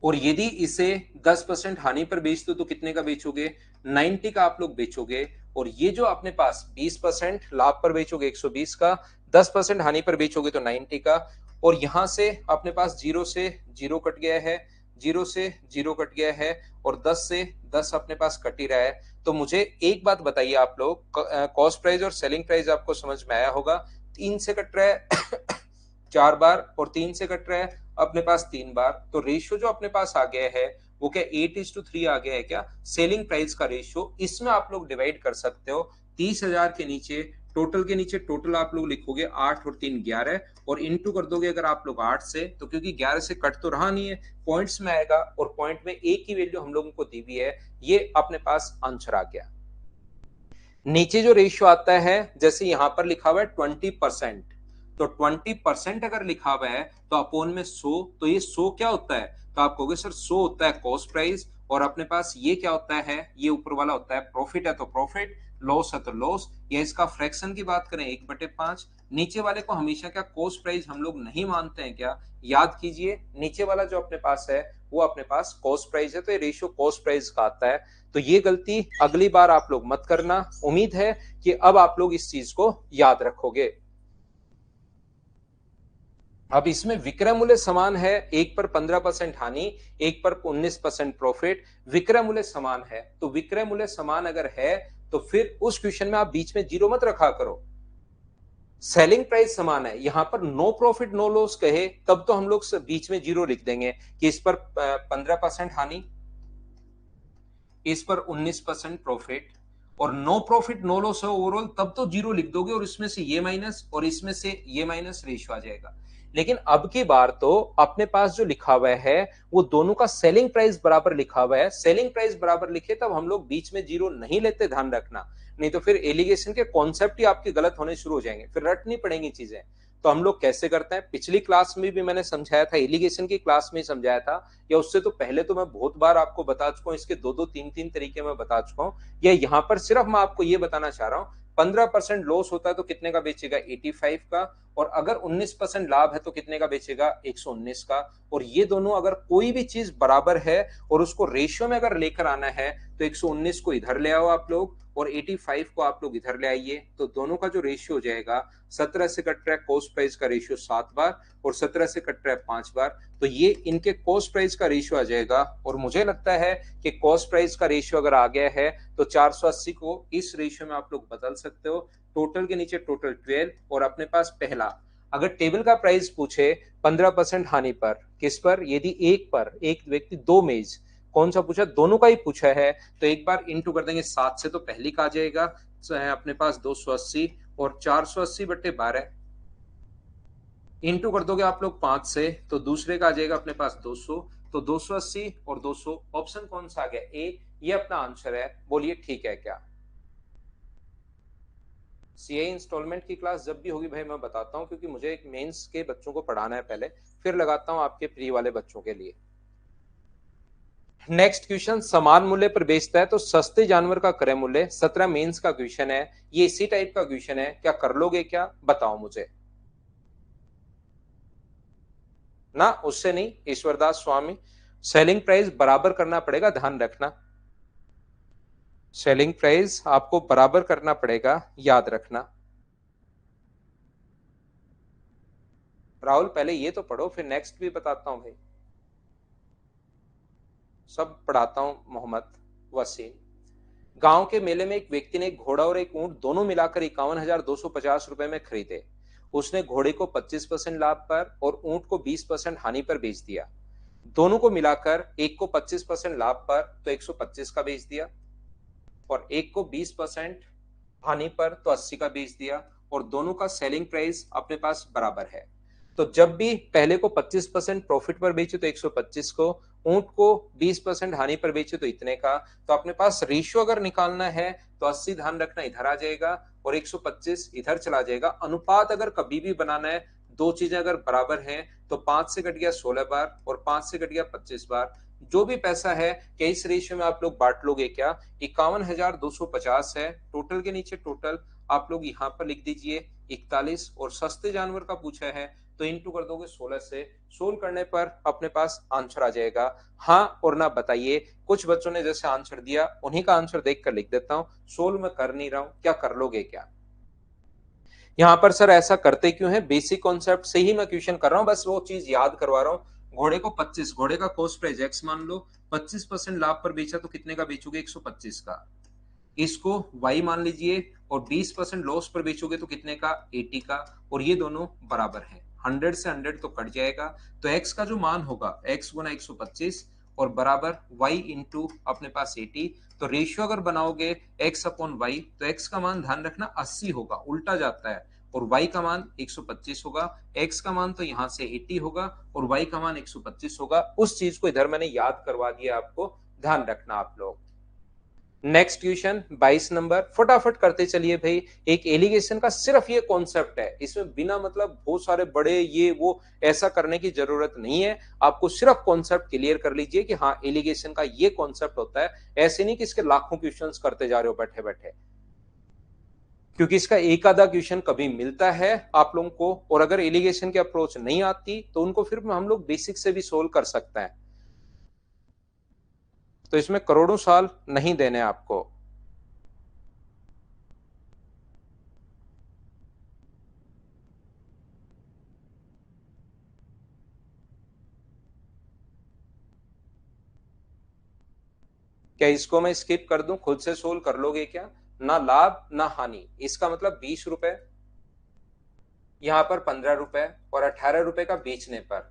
Speaker 1: और यदि इसे 10% हानि पर बेचते हो तो कितने का बेचोगे? 90 का आप लोग बेचोगे। और ये जो अपने पास 20% लाभ पर बेचोगे 120 का, 10% हानि पर बेचोगे तो 90 का। और यहां से अपने पास जीरो से जीरो कट गया है, जीरो से जीरो कट गया है, और 10 से 10 अपने पास कट ही रहा है। तो मुझे एक बात बताइए आप लोग, कॉस्ट प्राइस और सेलिंग प्राइस आपको समझ में आया होगा। 3 से कट रहा है 4 बार, और 3 से कट रहा है अपने पास 3 बार। तो रेशियो जो अपने पास आ गया है वो क्या 8:3 आ गया है क्या? सेलिंग प्राइस का रेशियो। इसमें आप लोग डिवाइड कर सकते हो। 30,000 के नीचे टोटल, के नीचे टोटल आप लोग लिखोगे 8 और 3 11, और इंटू कर दोगे अगर आप लोग 8 से, तो क्योंकि 11 से कट तो रहा नहीं है, पॉइंट्स में आएगा, और पॉइंट में एक ही वैल्यू हम लोगों को दी हुई है, ये अपने पास आंसर आ गया। नीचे जो रेशियो आता है, जैसे यहां पर लिखा हुआ है 20%, तो 20% अगर लिखा हुआ है तो अपोन में 100, तो ये 100 क्या होता है? तो आप कहोगे सर 100 होता है कॉस्ट प्राइस, और अपने पास ये क्या होता है? ये ऊपर वाला होता है प्रॉफिट, है तो प्रॉफिट, लॉस है तो लॉस, या इसका फ्रैक्शन की बात करें 1/5। नीचे वाले को हमेशा क्या कॉस्ट प्राइस हम लोग नहीं मानते हैं क्या? याद कीजिए, नीचे वाला जो अपने पास है वो अपने पास कॉस्ट प्राइस है, तो ये रेशियो कॉस्ट प्राइस का आता है। तो ये गलती अगली बार आप लोग मत करना। उम्मीद है कि अब आप लोग इस चीज को याद रखोगे। अब इसमें विक्रय मूल्य समान है, एक पर 15% हानि, एक पर 19% प्रॉफिट। विक्रय मूल्य समान है, तो विक्रय मूल्य समान अगर है तो फिर उस क्वेश्चन में आप बीच में जीरो मत रखा करो। सेलिंग प्राइस समान है, यहां पर नो प्रॉफिट नो लॉस कहे तब तो हम लोग बीच में जीरो लिख देंगे कि इस पर 15% हानि, इस पर 19% प्रॉफिट, और नो प्रॉफिट नो लॉस है ओवरऑल, तब तो जीरो लिख दोगे, और इसमें से ये माइनस और इसमें से ये माइनस, रेशियो आ जाएगा। लेकिन अब की बार तो अपने पास जो लिखा हुआ है वो दोनों का सेलिंग प्राइस बराबर लिखा हुआ है। सेलिंग प्राइस बराबर लिखे तब हम लोग बीच में जीरो नहीं लेते, ध्यान रखना। नहीं तो फिर एलिगेशन के कॉन्सेप्ट ही आपके गलत होने शुरू हो जाएंगे, फिर रटनी पड़ेंगी चीजें। तो हम लोग कैसे करते हैं, पिछली क्लास में भी मैंने समझाया था, एलिगेशन की क्लास में समझाया था, या उससे तो पहले तो मैं बहुत बार आपको बता चुका हूं, इसके दो दो तीन तीन तरीके मैं बता चुका हूं। या यहाँ पर सिर्फ मैं आपको ये बताना चाह रहा हूं, 15% लॉस होता है तो कितने का बेचेगा? 85 का। और अगर 19% लाभ है तो कितने का बेचेगा? 119 का। और ये दोनों अगर कोई भी चीज बराबर है और उसको रेशियो में अगर लेकर आना है, तो 119 को इधर ले आओ आप लोग, और 85 को आप लोग इधर ले आइए। तो दोनों का जो रेशियो हो जाएगा, 17 से कट रहा है कॉस्ट प्राइस का रेशियो 7 बार, और 17 से कट रहा है 5 बार, तो ये इनके कॉस्ट प्राइस का रेशियो आ जाएगा। और मुझे लगता है कि कॉस्ट प्राइस का रेशियो अगर आ गया है तो 480 को इस रेशियो में आप लोग बदल सकते हो। टोटल के नीचे टोटल 12, और अपने पास पहला, अगर टेबल का प्राइस पूछे 15% हानि पर, किस पर? यदि एक पर, एक व्यक्ति दो मेज, कौन सा पूछा? दोनों का ही पूछा है, तो एक बार इंटू कर देंगे 7 से, तो पहली का आ जाएगा अपने पास 280, और 480/12 इंटू कर दोगे आप लोग 5 से, तो दूसरे का आ जाएगा अपने पास 200। तो 280 और 200, ऑप्शन कौन सा आ गया? ए, ये अपना आंसर है। बोलिए ठीक है क्या? सीए इंस्टॉलमेंट की क्लास जब भी होगी भाई मैं बताता हूं, क्योंकि मुझे एक मेंस के बच्चों को पढ़ाना है पहले, फिर लगाता हूं आपके प्री वाले बच्चों के लिए। नेक्स्ट क्वेश्चन, समान मूल्य पर बेचता है तो सस्ते जानवर का क्रय मूल्य, 17 मेंस का क्वेश्चन है। ये इसी टाइप का क्वेश्चन है, क्या कर लोगे क्या? बताओ मुझे। ना, उससे नहीं ईश्वरदास स्वामी, सेलिंग प्राइस बराबर करना पड़ेगा, ध्यान रखना। सेलिंग प्राइस आपको बराबर करना पड़ेगा, याद रखना। राहुल पहले ये तो पढ़ो, फिर नेक्स्ट भी बताता हूं भाई, सब पढ़ाता हूं। मोहम्मद वसीम। गांव के मेले में एक व्यक्ति ने एक घोड़ा और एक ऊंट दोनों मिलाकर 51,250 रुपए में खरीदे। उसने घोड़े को 25% लाभ पर और ऊंट को 20% हानि पर बेच दिया। दोनों को मिलाकर एक को 25% लाभ पर तो 125 का बेच दिया, और एक को 20% हानि पर तो 80 का बेच दिया, और दोनों का सेलिंग प्राइस अपने पास बराबर है। तो जब भी पहले को 25% प्रॉफिट पर बेचे तो 125 को, ऊंट को 20% हानि पर बेचे तो इतने का। तो अपने पास रेशियो अगर निकालना है तो 80 ध्यान रखना इधर आ जाएगा और 125 इधर चला जाएगा। अनुपात अगर कभी भी बनाना है, दो चीजें अगर बराबर हैं तो 5 से कट गया 16 बार और 5 से कट गया 25 बार। जो भी पैसा है क्या इस रेशियो में आप लोग बांट लोगे क्या? 51,250 है, टोटल के नीचे टोटल आप लोग यहां पर लिख दीजिए 41, और सस्ते जानवर का पूछा है तो इंटू कर दोगे 16 से। सोल्व करने पर अपने पास आंसर आ जाएगा। हाँ और ना बताइए। कुछ बच्चों ने जैसे आंसर दिया उन्हीं का आंसर देखकर लिख देता हूं, सोल्व मैं कर नहीं रहा हूं, क्या कर लोगे क्या? यहां पर सर ऐसा करते क्यों है? बेसिक कॉन्सेप्ट से ही मैं क्वेश्चन कर रहा हूं, बस वो चीज याद करवा रहा हूं। घोड़े को 25, घोड़े का कॉस्ट प्राइस एक्स मान लो, 25% लाभ पर बेचा तो कितने का बेचोगे? 125 का। इसको y मान लीजिए, और 20% लॉस पर बेचोगे तो कितने का? 80 का। और ये दोनों बराबर है, 100 से 100 तो कट जाएगा, तो x का जो मान होगा x गुना 125 और बराबर y इंटू अपने पास 80। तो रेशियो अगर बनाओगे x अपॉन y तो x का मान ध्यान रखना 80 होगा, उल्टा जाता है, और y का मान 125 होगा। x का मान तो यहां से 80 होगा और y का मान 125 होगा। उस चीज को इधर मैंने याद करवा दिया आपको, ध्यान रखना आप लोग। नेक्स्ट क्वेश्चन 22 नंबर, फटाफट करते चलिए भाई। एक एलिगेशन का सिर्फ ये कॉन्सेप्ट है, इसमें बिना मतलब बहुत सारे बड़े ये वो ऐसा करने की जरूरत नहीं है। आपको सिर्फ कॉन्सेप्ट क्लियर कर लीजिए कि हाँ एलिगेशन का ये कॉन्सेप्ट होता है। ऐसे नहीं कि इसके लाखों क्वेश्चंस करते जा रहे हो बैठे बैठे, क्योंकि इसका एक आधा क्वेश्चन कभी मिलता है आप लोगों को, और अगर एलिगेशन की अप्रोच नहीं आती तो उनको फिर हम लोग बेसिक से भी सोल्व कर सकते हैं। तो इसमें करोड़ों साल नहीं देने आपको। क्या इसको मैं स्किप कर दूं? खुद से सोल्व कर लोगे क्या? ना लाभ ना हानि, इसका मतलब 20 रुपए, यहां पर 15 रुपए और 18 रुपए का बेचने पर।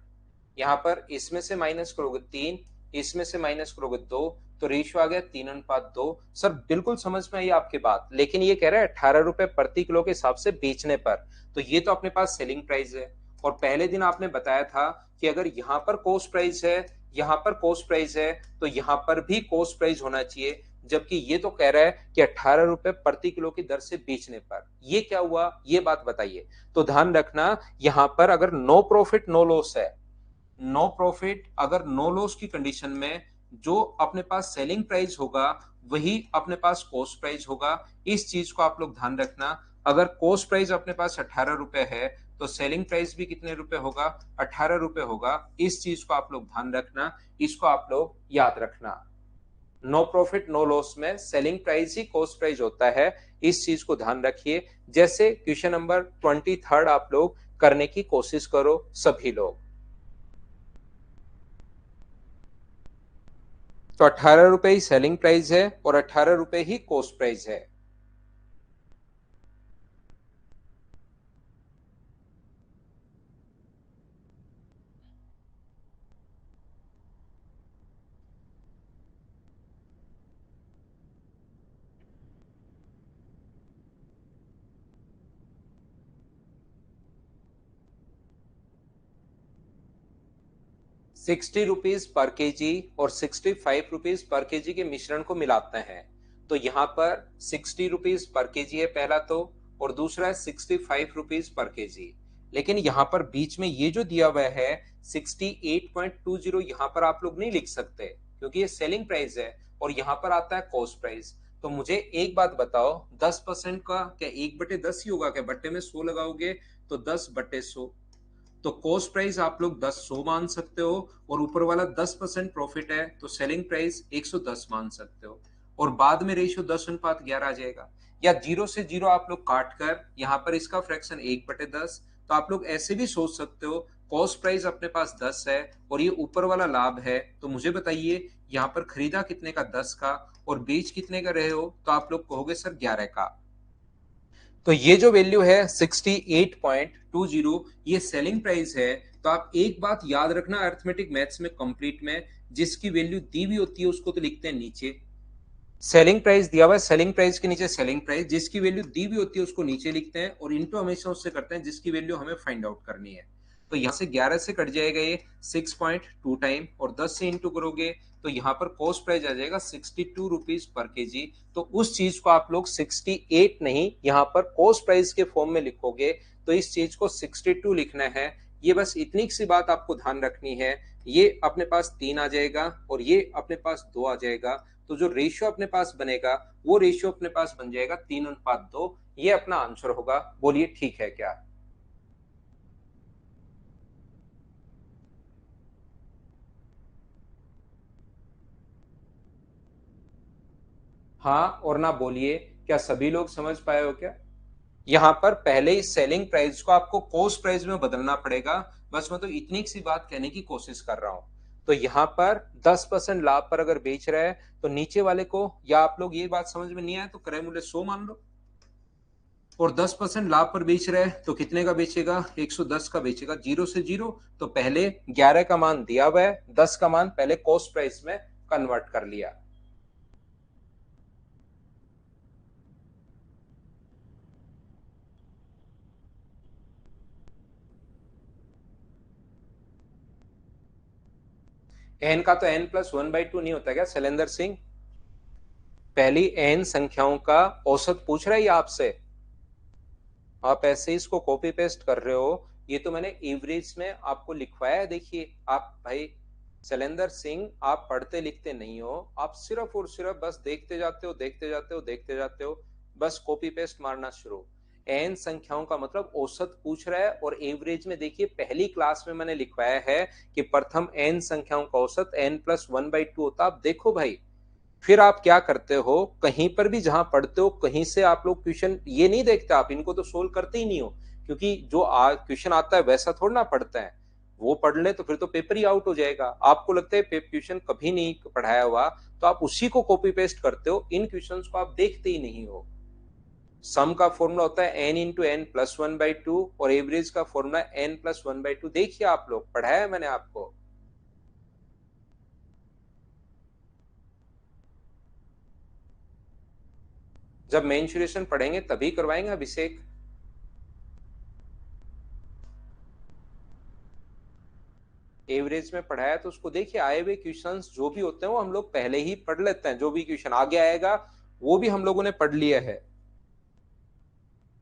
Speaker 1: यहां पर इसमें से माइनस करोगे 3, इसमें से माइनस करोगे 2, तो रेशियो आ गया 3:2। सर बिल्कुल समझ में आई आपकी बात, लेकिन ये कह रहा है 18 रुपए प्रति किलो के हिसाब से बेचने पर, तो ये तो अपने पास सेलिंग प्राइस है। और पहले दिन आपने बताया था कि अगर यहाँ पर कॉस्ट प्राइस है, यहाँ पर कॉस्ट प्राइस है, तो यहाँ पर भी कॉस्ट प्राइस होना चाहिए। जबकि ये तो कह रहा है कि 18 रुपए प्रति किलो की दर से बेचने पर। ये क्या हुआ, ये बात बताइए। तो ध्यान रखना, यहां पर अगर नो प्रॉफिट नो लॉस है, नो प्रॉफिट अगर नो लॉस की कंडीशन में जो अपने पास सेलिंग प्राइस होगा वही अपने पास कॉस्ट प्राइस होगा। इस चीज को आप लोग ध्यान रखना। अगर कॉस्ट प्राइस अपने पास 18 रुपए है तो सेलिंग प्राइस भी कितने रुपए होगा? 18 रुपए होगा। इस चीज को आप लोग ध्यान रखना, इसको आप लोग याद रखना। नो प्रॉफिट नो लॉस में सेलिंग प्राइस ही कॉस्ट प्राइस होता है, इस चीज को ध्यान रखिए। जैसे क्वेश्चन नंबर 23 आप लोग करने की कोशिश करो सभी लोग। तो 18 रुपए ही सेलिंग प्राइस है और 18 रुपए ही कॉस्ट प्राइस है। 60 रुपीज पर केजी और 65 रुपीज पर केजी के मिश्रण को मिलाते हैं। तो यहाँ पर 60 रुपीज पर केजी है पहला तो, और दूसरा है 65 रुपीज पर केजी। लेकिन यहाँ पर बीच में ये जो दिया हुआ है 68.20, यहाँ पर आप लोग नहीं लिख सकते क्योंकि ये सेलिंग प्राइस है और यहाँ पर आता है कॉस्ट प्राइस। तो मुझे एक बात बताओ, 10% का क्या 1/10 ही होगा क्या? बट्टे में 100 लगाओगे तो 10/100, तो कॉस्ट प्राइस आप लोग 100 मान सकते हो, और ऊपर वाला 10% प्रॉफिट है तो सेलिंग प्राइस 110 मान सकते हो, और बाद में रेशियो 10:11 आ जाएगा। या जीरो से जीरो आप लोग काट कर यहाँ पर इसका फ्रैक्शन 1/10, तो आप लोग ऐसे भी सोच सकते हो, कॉस्ट प्राइस अपने पास 10 है और ये ऊपर वाला लाभ है, तो मुझे बताइए यहाँ पर खरीदा कितने का, 10 का, और बेच कितने का रहे हो, तो आप लोग कहोगे सर 11 का। तो ये जो वैल्यू है 68.20, ये सेलिंग प्राइस है। तो आप एक बात याद रखना अर्थमेटिक मैथ्स में कंप्लीट में, जिसकी वैल्यू दी हुई होती है उसको तो लिखते हैं नीचे, सेलिंग प्राइस दिया हुआ है, सेलिंग प्राइस के नीचे सेलिंग प्राइस, जिसकी वैल्यू दी हुई होती है उसको नीचे लिखते हैं, और इंटू हमेशा उससे करते हैं जिसकी वैल्यू हमें फाइंड आउट करनी है। तो यहाँ से 11 से कट जाएगा ये 6.2 टाइम, और 10 से इंटू करोगे तो यहाँ पर कॉस्ट प्राइस आ जाएगा 62 रुपीज पर केजी। तो उस चीज को आप लोग 68 नहीं, यहाँ पर कॉस्ट प्राइस के फॉर्म में लिखोगे, तो इस चीज को 62 लिखना है। ये बस इतनी सी बात आपको ध्यान रखनी है। ये अपने पास 3 आ जाएगा और ये अपने पास 2 आ जाएगा, तो जो रेशियो अपने पास बनेगा वो रेशियो अपने पास बन जाएगा 3:2। ये अपना आंसर होगा। बोलिए ठीक है क्या? हाँ और ना बोलिए, क्या सभी लोग समझ पाए हो क्या? यहाँ पर पहले इस सेलिंग प्राइस को आपको कॉस्ट प्राइस में बदलना पड़ेगा। बस मैं तो इतनी सी बात कहने की कोशिश कर रहा हूं। तो यहाँ पर 10% लाभ पर अगर बेच रहा है तो नीचे वाले को, या आप लोग ये बात समझ में नहीं आए तो क्रय मूल्य 100 मान लो, और 10% लाभ पर बेच रहा है तो कितने का बेचेगा, 110 का बेचेगा, जीरो से जीरो। तो पहले 11 का मान दिया हुआ है, 10 का मान पहले कॉस्ट प्राइस में कन्वर्ट कर लिया। एन का तो n+1/2 नहीं होता क्या शैलेंद्र सिंह? पहली एन संख्याओं का औसत पूछ रहा है ये आपसे, आप ऐसे ही इसको कॉपी पेस्ट कर रहे हो। ये तो मैंने एवरेज में आपको लिखवाया है। देखिए आप भाई शैलेंद्र सिंह, आप पढ़ते लिखते नहीं हो, आप सिर्फ और सिर्फ बस देखते जाते हो, देखते जाते हो, देखते जाते हो, बस कॉपी पेस्ट मारना शुरू। एन संख्याओं का मतलब औसत पूछ रहा है, और एवरेज में देखिए पहली क्लास में मैंने लिखवाया है कि प्रथम एन संख्याओं का औसत n+1/2 होता। आप देखो भाई, फिर आप क्या करते हो, कहीं पर भी जहां पढ़ते हो कहीं से आप लोग क्वेश्चन ये नहीं देखते, आप इनको तो सोल्व करते ही नहीं हो, क्योंकि जो क्वेश्चन आता है वैसा थोड़ा ना पढ़ता है। वो पढ़ ले तो फिर तो पेपर ही आउट हो जाएगा। आपको लगता है क्वेश्चन कभी नहीं पढ़ाया हुआ, तो आप उसी को कॉपी पेस्ट करते हो, इन क्वेश्चंस को आप देखते ही नहीं हो। सम का फॉर्मूला होता है n×n+1/2, और एवरेज का फॉर्मूला n+1/2। देखिए आप लोग, पढ़ाया है मैंने आपको। जब मेंसुरेशन पढ़ेंगे तभी करवाएंगे अभिषेक। एवरेज में पढ़ाया तो उसको देखिए, आए हुए क्वेश्चंस जो भी होते हैं वो हम लोग पहले ही पढ़ लेते हैं। जो भी क्वेश्चन आगे आएगा वो भी हम लोगों ने पढ़ लिया है,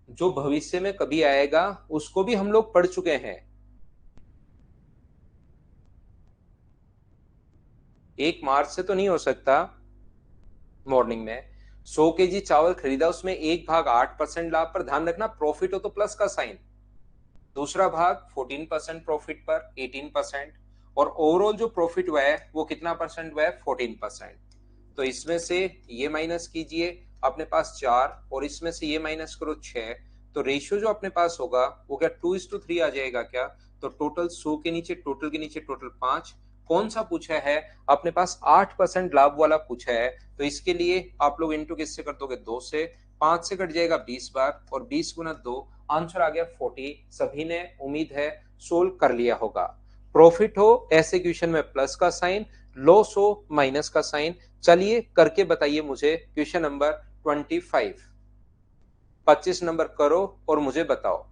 Speaker 1: जो भविष्य में कभी आएगा उसको भी हम लोग पढ़ चुके हैं। 1 मार्च से तो नहीं हो सकता। मॉर्निंग में 100 केजी चावल खरीदा, उसमें एक भाग 8% लाभ पर, ध्यान रखना प्रॉफिट हो तो प्लस का साइन, दूसरा भाग 14% प्रॉफिट पर 18%, और ओवरऑल जो प्रॉफिट हुआ है वो कितना परसेंट हुआ है, 14%। तो इसमें से ये माइनस कीजिए, अपने पास 4, और इसमें से ये माइनस करो 6। तो रेशियो जो अपने पास होगा वो क्या 2:3 आ जाएगा क्या? तो टोटल 100 के नीचे टोटल के नीचे टोटल 5। कौन सा पूछा है? अपने पास 8% लाभ वाला पूछा है, तो इसके लिए आप लोग इंटू किससे कर दोगे, 2 से। 5 से कट जाएगा 20 बार, और 20 × 2, आंसर आ गया 40। सभी ने उम्मीद है सोल्व कर लिया होगा। प्रॉफिट हो ऐसे क्वेश्चन में प्लस का साइन, लॉस हो माइनस का साइन। चलिए करके बताइए मुझे क्वेश्चन नंबर 25। 25 नंबर करो और मुझे बताओ।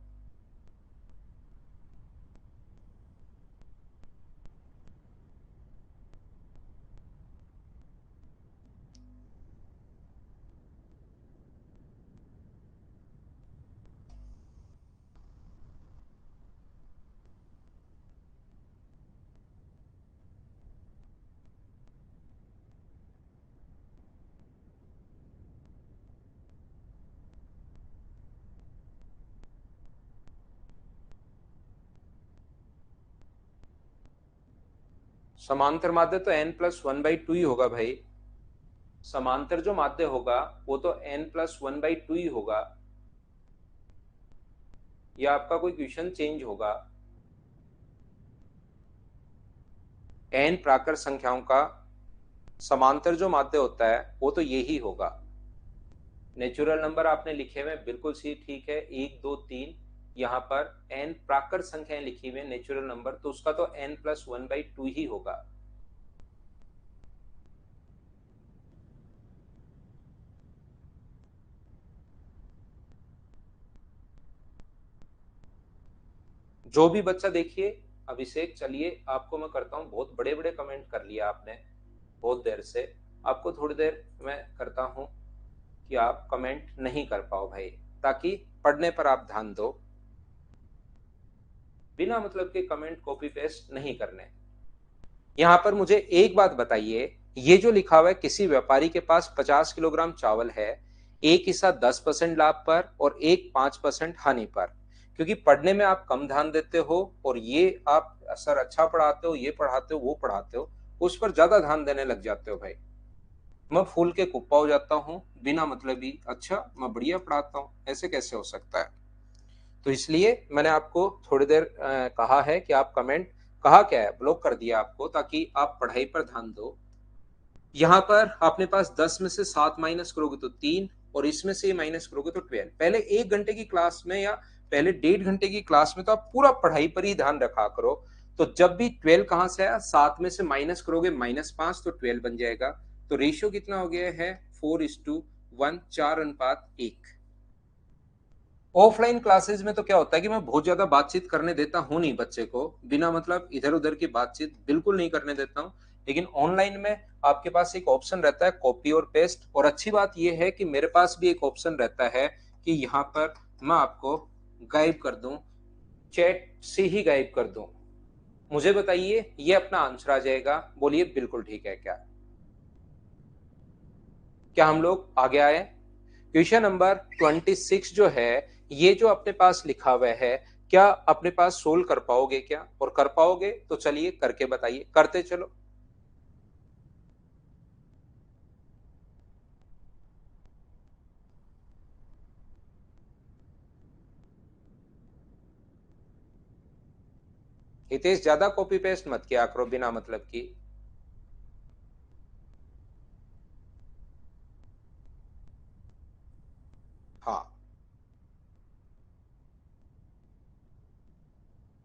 Speaker 1: समांतर माध्य तो n+1/2 ही होगा भाई। समांतर जो माध्य होगा वो तो n+1/2 ही होगा। या आपका कोई क्वेश्चन चेंज होगा। n प्राकृत संख्याओं का समांतर जो माध्य होता है वो तो यही होगा। नेचुरल नंबर आपने लिखे हुए बिल्कुल सी ठीक है, 1 2 3। यहाँ पर n प्राकृत संख्याएं लिखी हुई नेचुरल नंबर, तो उसका तो n+1/2 ही होगा। जो भी बच्चा देखिए, अभिषेक चलिए आपको मैं करता हूँ, बहुत बड़े बड़े कमेंट कर लिया आपने बहुत देर से, आपको थोड़ी देर मैं करता हूँ कि आप कमेंट नहीं कर पाओ भाई, ताकि पढ़ने पर आप ध्यान दो। बिना मतलब के कमेंट कॉपी पेस्ट नहीं करने। यहां पर मुझे एक बात बताइए, ये जो लिखा हुआ है किसी व्यापारी के पास 50 किलोग्राम चावल है, एक हिस्सा 10% लाभ पर और एक 5% हानि पर, क्योंकि पढ़ने में आप कम ध्यान देते हो और ये आप सर अच्छा पढ़ाते हो, ये पढ़ाते हो, वो पढ़ाते हो, उस पर ज्यादा ध्यान देने लग जाते हो भाई। मैं फूल के कुप्पा हो जाता हूँ बिना मतलब ही, अच्छा मैं बढ़िया पढ़ाता हूँ, ऐसे कैसे हो सकता है। तो इसलिए मैंने आपको थोड़ी देर कहा है कि आप कमेंट, कहा क्या है, ब्लॉक कर दिया आपको, ताकि आप पढ़ाई पर ध्यान दो। यहाँ पर अपने पास 10 में से 7 माइनस करोगे तो 3, और इसमें से माइनस करोगे तो 12। पहले 1 घंटे की क्लास में या पहले 1.5 घंटे की क्लास में तो आप पूरा पढ़ाई पर ही ध्यान रखा करो। तो जब भी 12 कहां से आया, 7 में से माइनस करोगे -5 तो 12 बन जाएगा। तो रेशियो कितना हो गया है, 4:1, 4:1। ऑफलाइन क्लासेस में तो क्या होता है कि मैं बहुत ज्यादा बातचीत करने देता हूं नहीं बच्चे को, बिना मतलब इधर उधर की बातचीत बिल्कुल नहीं करने देता हूं। लेकिन ऑनलाइन में आपके पास एक ऑप्शन रहता है कॉपी और पेस्ट, और अच्छी बात यह है कि मेरे पास भी एक ऑप्शन रहता है कि यहाँ पर मैं आपको गायब कर दूं, चैट से ही गायब कर दूं। मुझे बताइए, ये अपना आंसर आ जाएगा, बोलिए बिल्कुल ठीक है क्या? क्या हम लोग आगे आए? क्वेश्चन नंबर 26 जो है, ये जो अपने पास लिखा हुआ है, क्या अपने पास सोल्व कर पाओगे क्या? और कर पाओगे तो चलिए करके बताइए, करते चलो। हितेश, ज्यादा कॉपी पेस्ट मत किया करो बिना मतलब की। हाँ,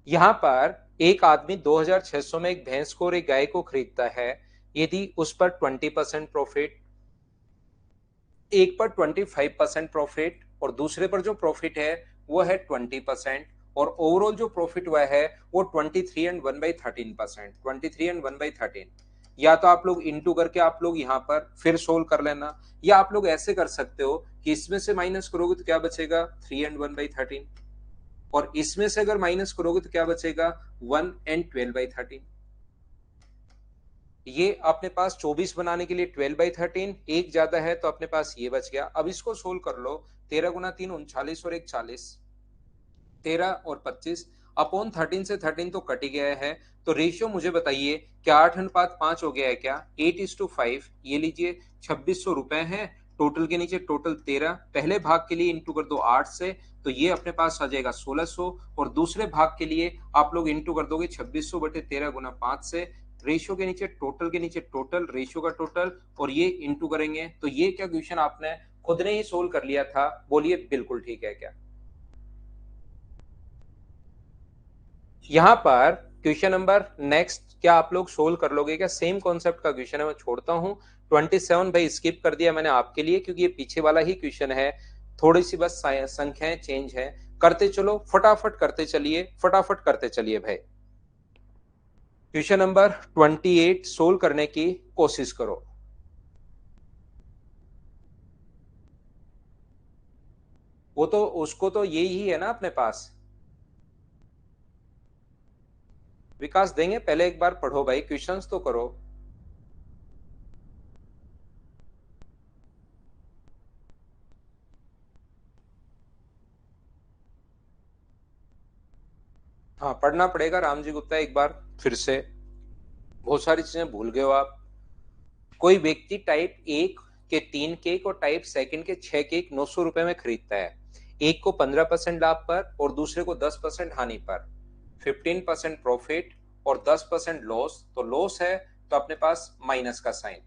Speaker 1: यहां पर एक आदमी 2600 में एक भैंस को और एक गाय को खरीदता है। यदि उस पर 20% प्रॉफिट, एक पर 25% प्रॉफिट और दूसरे पर जो प्रॉफिट है वो है 20%, और ओवरऑल जो प्रॉफिट हुआ है वो 23 and 1/13%, 23 and 1/13। या तो आप लोग इंटू करके आप लोग यहाँ पर फिर सोल्व कर लेना, या आप लोग ऐसे कर सकते हो कि इसमें से माइनस करोगे तो क्या बचेगा, 3 and 1/13, और इसमें से अगर माइनस करोगे तो क्या बचेगा, 1 and 12/13। ये अपने पास 24 बनाने के लिए 12/13, एक ज्यादा है तो अपने पास ये बच गया। अब इसको सोल्व कर लो, 13 × 3 39 और 1 40, 13 और 25 अपॉन 13 से 13 तो कट ही गया है। तो रेशियो मुझे बताइए, क्या 8:5 हो गया है क्या, 8:5। ये लीजिए 2600 रुपए है, टोटल के नीचे टोटल 13, पहले भाग के लिए इंटू कर दो 8 से, तो ये अपने पास आ जाएगा 1600, और दूसरे भाग के लिए आप लोग इंटू कर दोगे 2600/13 × 5 से, रेशियो के नीचे टोटल के नीचे टोटल, रेशियो का टोटल, और ये इंटू करेंगे। तो ये क्या क्वेश्चन आपने खुद ने ही सोल्व कर लिया था, बोलिए बिल्कुल ठीक है क्या? यहां पर क्वेश्चन नंबर नेक्स्ट, क्या आप लोग सोल्व कर लोगे क्या? सेम कॉन्सेप्ट का क्वेश्चन है, मैं छोड़ता हूं। 27 भाई स्किप कर दिया मैंने आपके लिए, क्योंकि ये पीछे वाला ही क्वेश्चन है, थोड़ी सी बस संख्याएं चेंज है। करते चलो, फटाफट करते चलिए, फटाफट करते चलिए भाई। क्वेश्चन नंबर 28 सोल्व करने की कोशिश करो। वो तो उसको तो यही है ना अपने पास। विकास देंगे, पहले एक बार पढ़ो भाई, क्वेश्चंस तो करो। हाँ, पढ़ना पड़ेगा राम जी गुप्ता एक बार फिर से, बहुत सारी चीजें भूल गए हो आप। कोई व्यक्ति टाइप 1 के 3 केक और टाइप सेकंड के 6 केक 900 रुपए में खरीदता है। एक को 15% लाभ पर और दूसरे को 10% हानि पर, 15% प्रॉफिट और 10% लॉस, तो लॉस है तो अपने पास माइनस का साइन।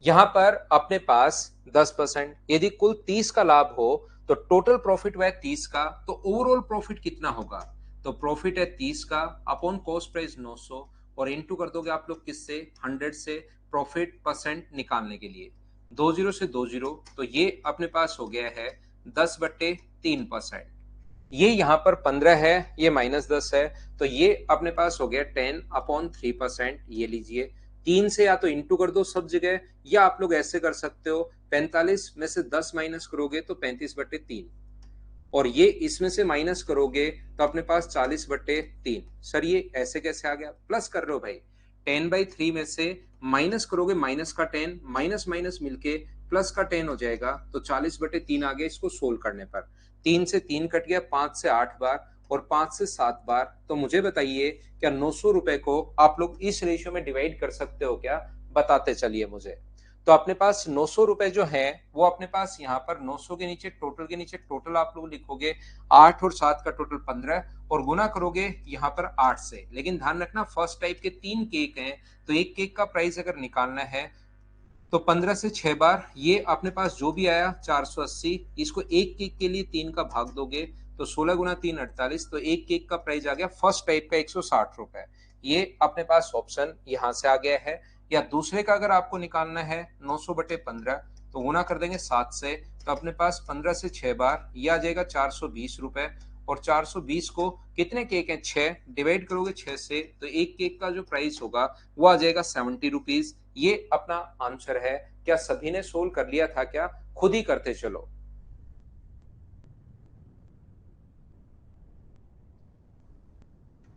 Speaker 1: यहां पर अपने पास 10%, यदि कुल 30 का लाभ हो तो टोटल प्रॉफिट हुआ है 30 का, तो ओवरऑल प्रॉफिट कितना होगा? तो प्रॉफिट है 30 का अपॉन कॉस्ट प्राइस 900 और इनटू कर दोगे आप लोग किससे? 100 से, प्रॉफिट परसेंट निकालने के लिए। 20 से 20, तो ये अपने पास हो गया है 10/3%। ये यहाँ पर 15 है, ये -10 है, तो ये अपने पास हो गया 10/3%। ये लीजिए, 3 से या तो इंटू कर दो सब जगह, या आप लोग ऐसे कर सकते हो, 45 में से 10 माइनस करोगे तो 35/3, और ये इसमें से माइनस करोगे तो अपने पास 40/3। सर ये ऐसे कैसे आ गया? प्लस कर रहे हो भाई, 10/3 में से माइनस करोगे माइनस का 10, माइनस माइनस मिलके प्लस का 10 हो जाएगा, तो 40/3 आ गया इसको सोल्व करने पर। 3 से 3 कट गया, 5 से 8 बार और 5 से 7 बार। तो मुझे बताइए, क्या 900 रुपए को आप लोग इस रेशियो में डिवाइड कर सकते हो क्या? बताते चलिए मुझे। तो अपने पास 900 रुपए जो है वो अपने पास यहाँ पर 900 के नीचे टोटल आप लोग लिखोगे 8 और 7 का टोटल 15 और गुना करोगे यहाँ पर 8 से। लेकिन ध्यान रखना फर्स्ट टाइप के 3 केक हैं, तो एक केक का प्राइस अगर निकालना है तो 15 से 6 बार, ये अपने पास जो भी आया 480, इसको एक केक के लिए 3 का भाग दोगे तो 16 गुना 3 48, तो एक केक का प्राइस आ गया फर्स्ट टाइप का 160 रुपए। ये अपने पास ऑप्शन यहाँ से आ गया है। या दूसरे का अगर आपको निकालना है 900/15, तो गुना कर देंगे 7 से, तो अपने पास 15 से 6 बार ये आ जाएगा 420 रुपए। और 420 को कितने केक हैं? 6, डिवाइड करोगे 6 से, तो एक केक का जो प्राइस होगा वो आ जाएगा 70 रुपीज। ये अपना आंसर है। क्या सभी ने सोल्व कर लिया था क्या? खुद ही करते चलो।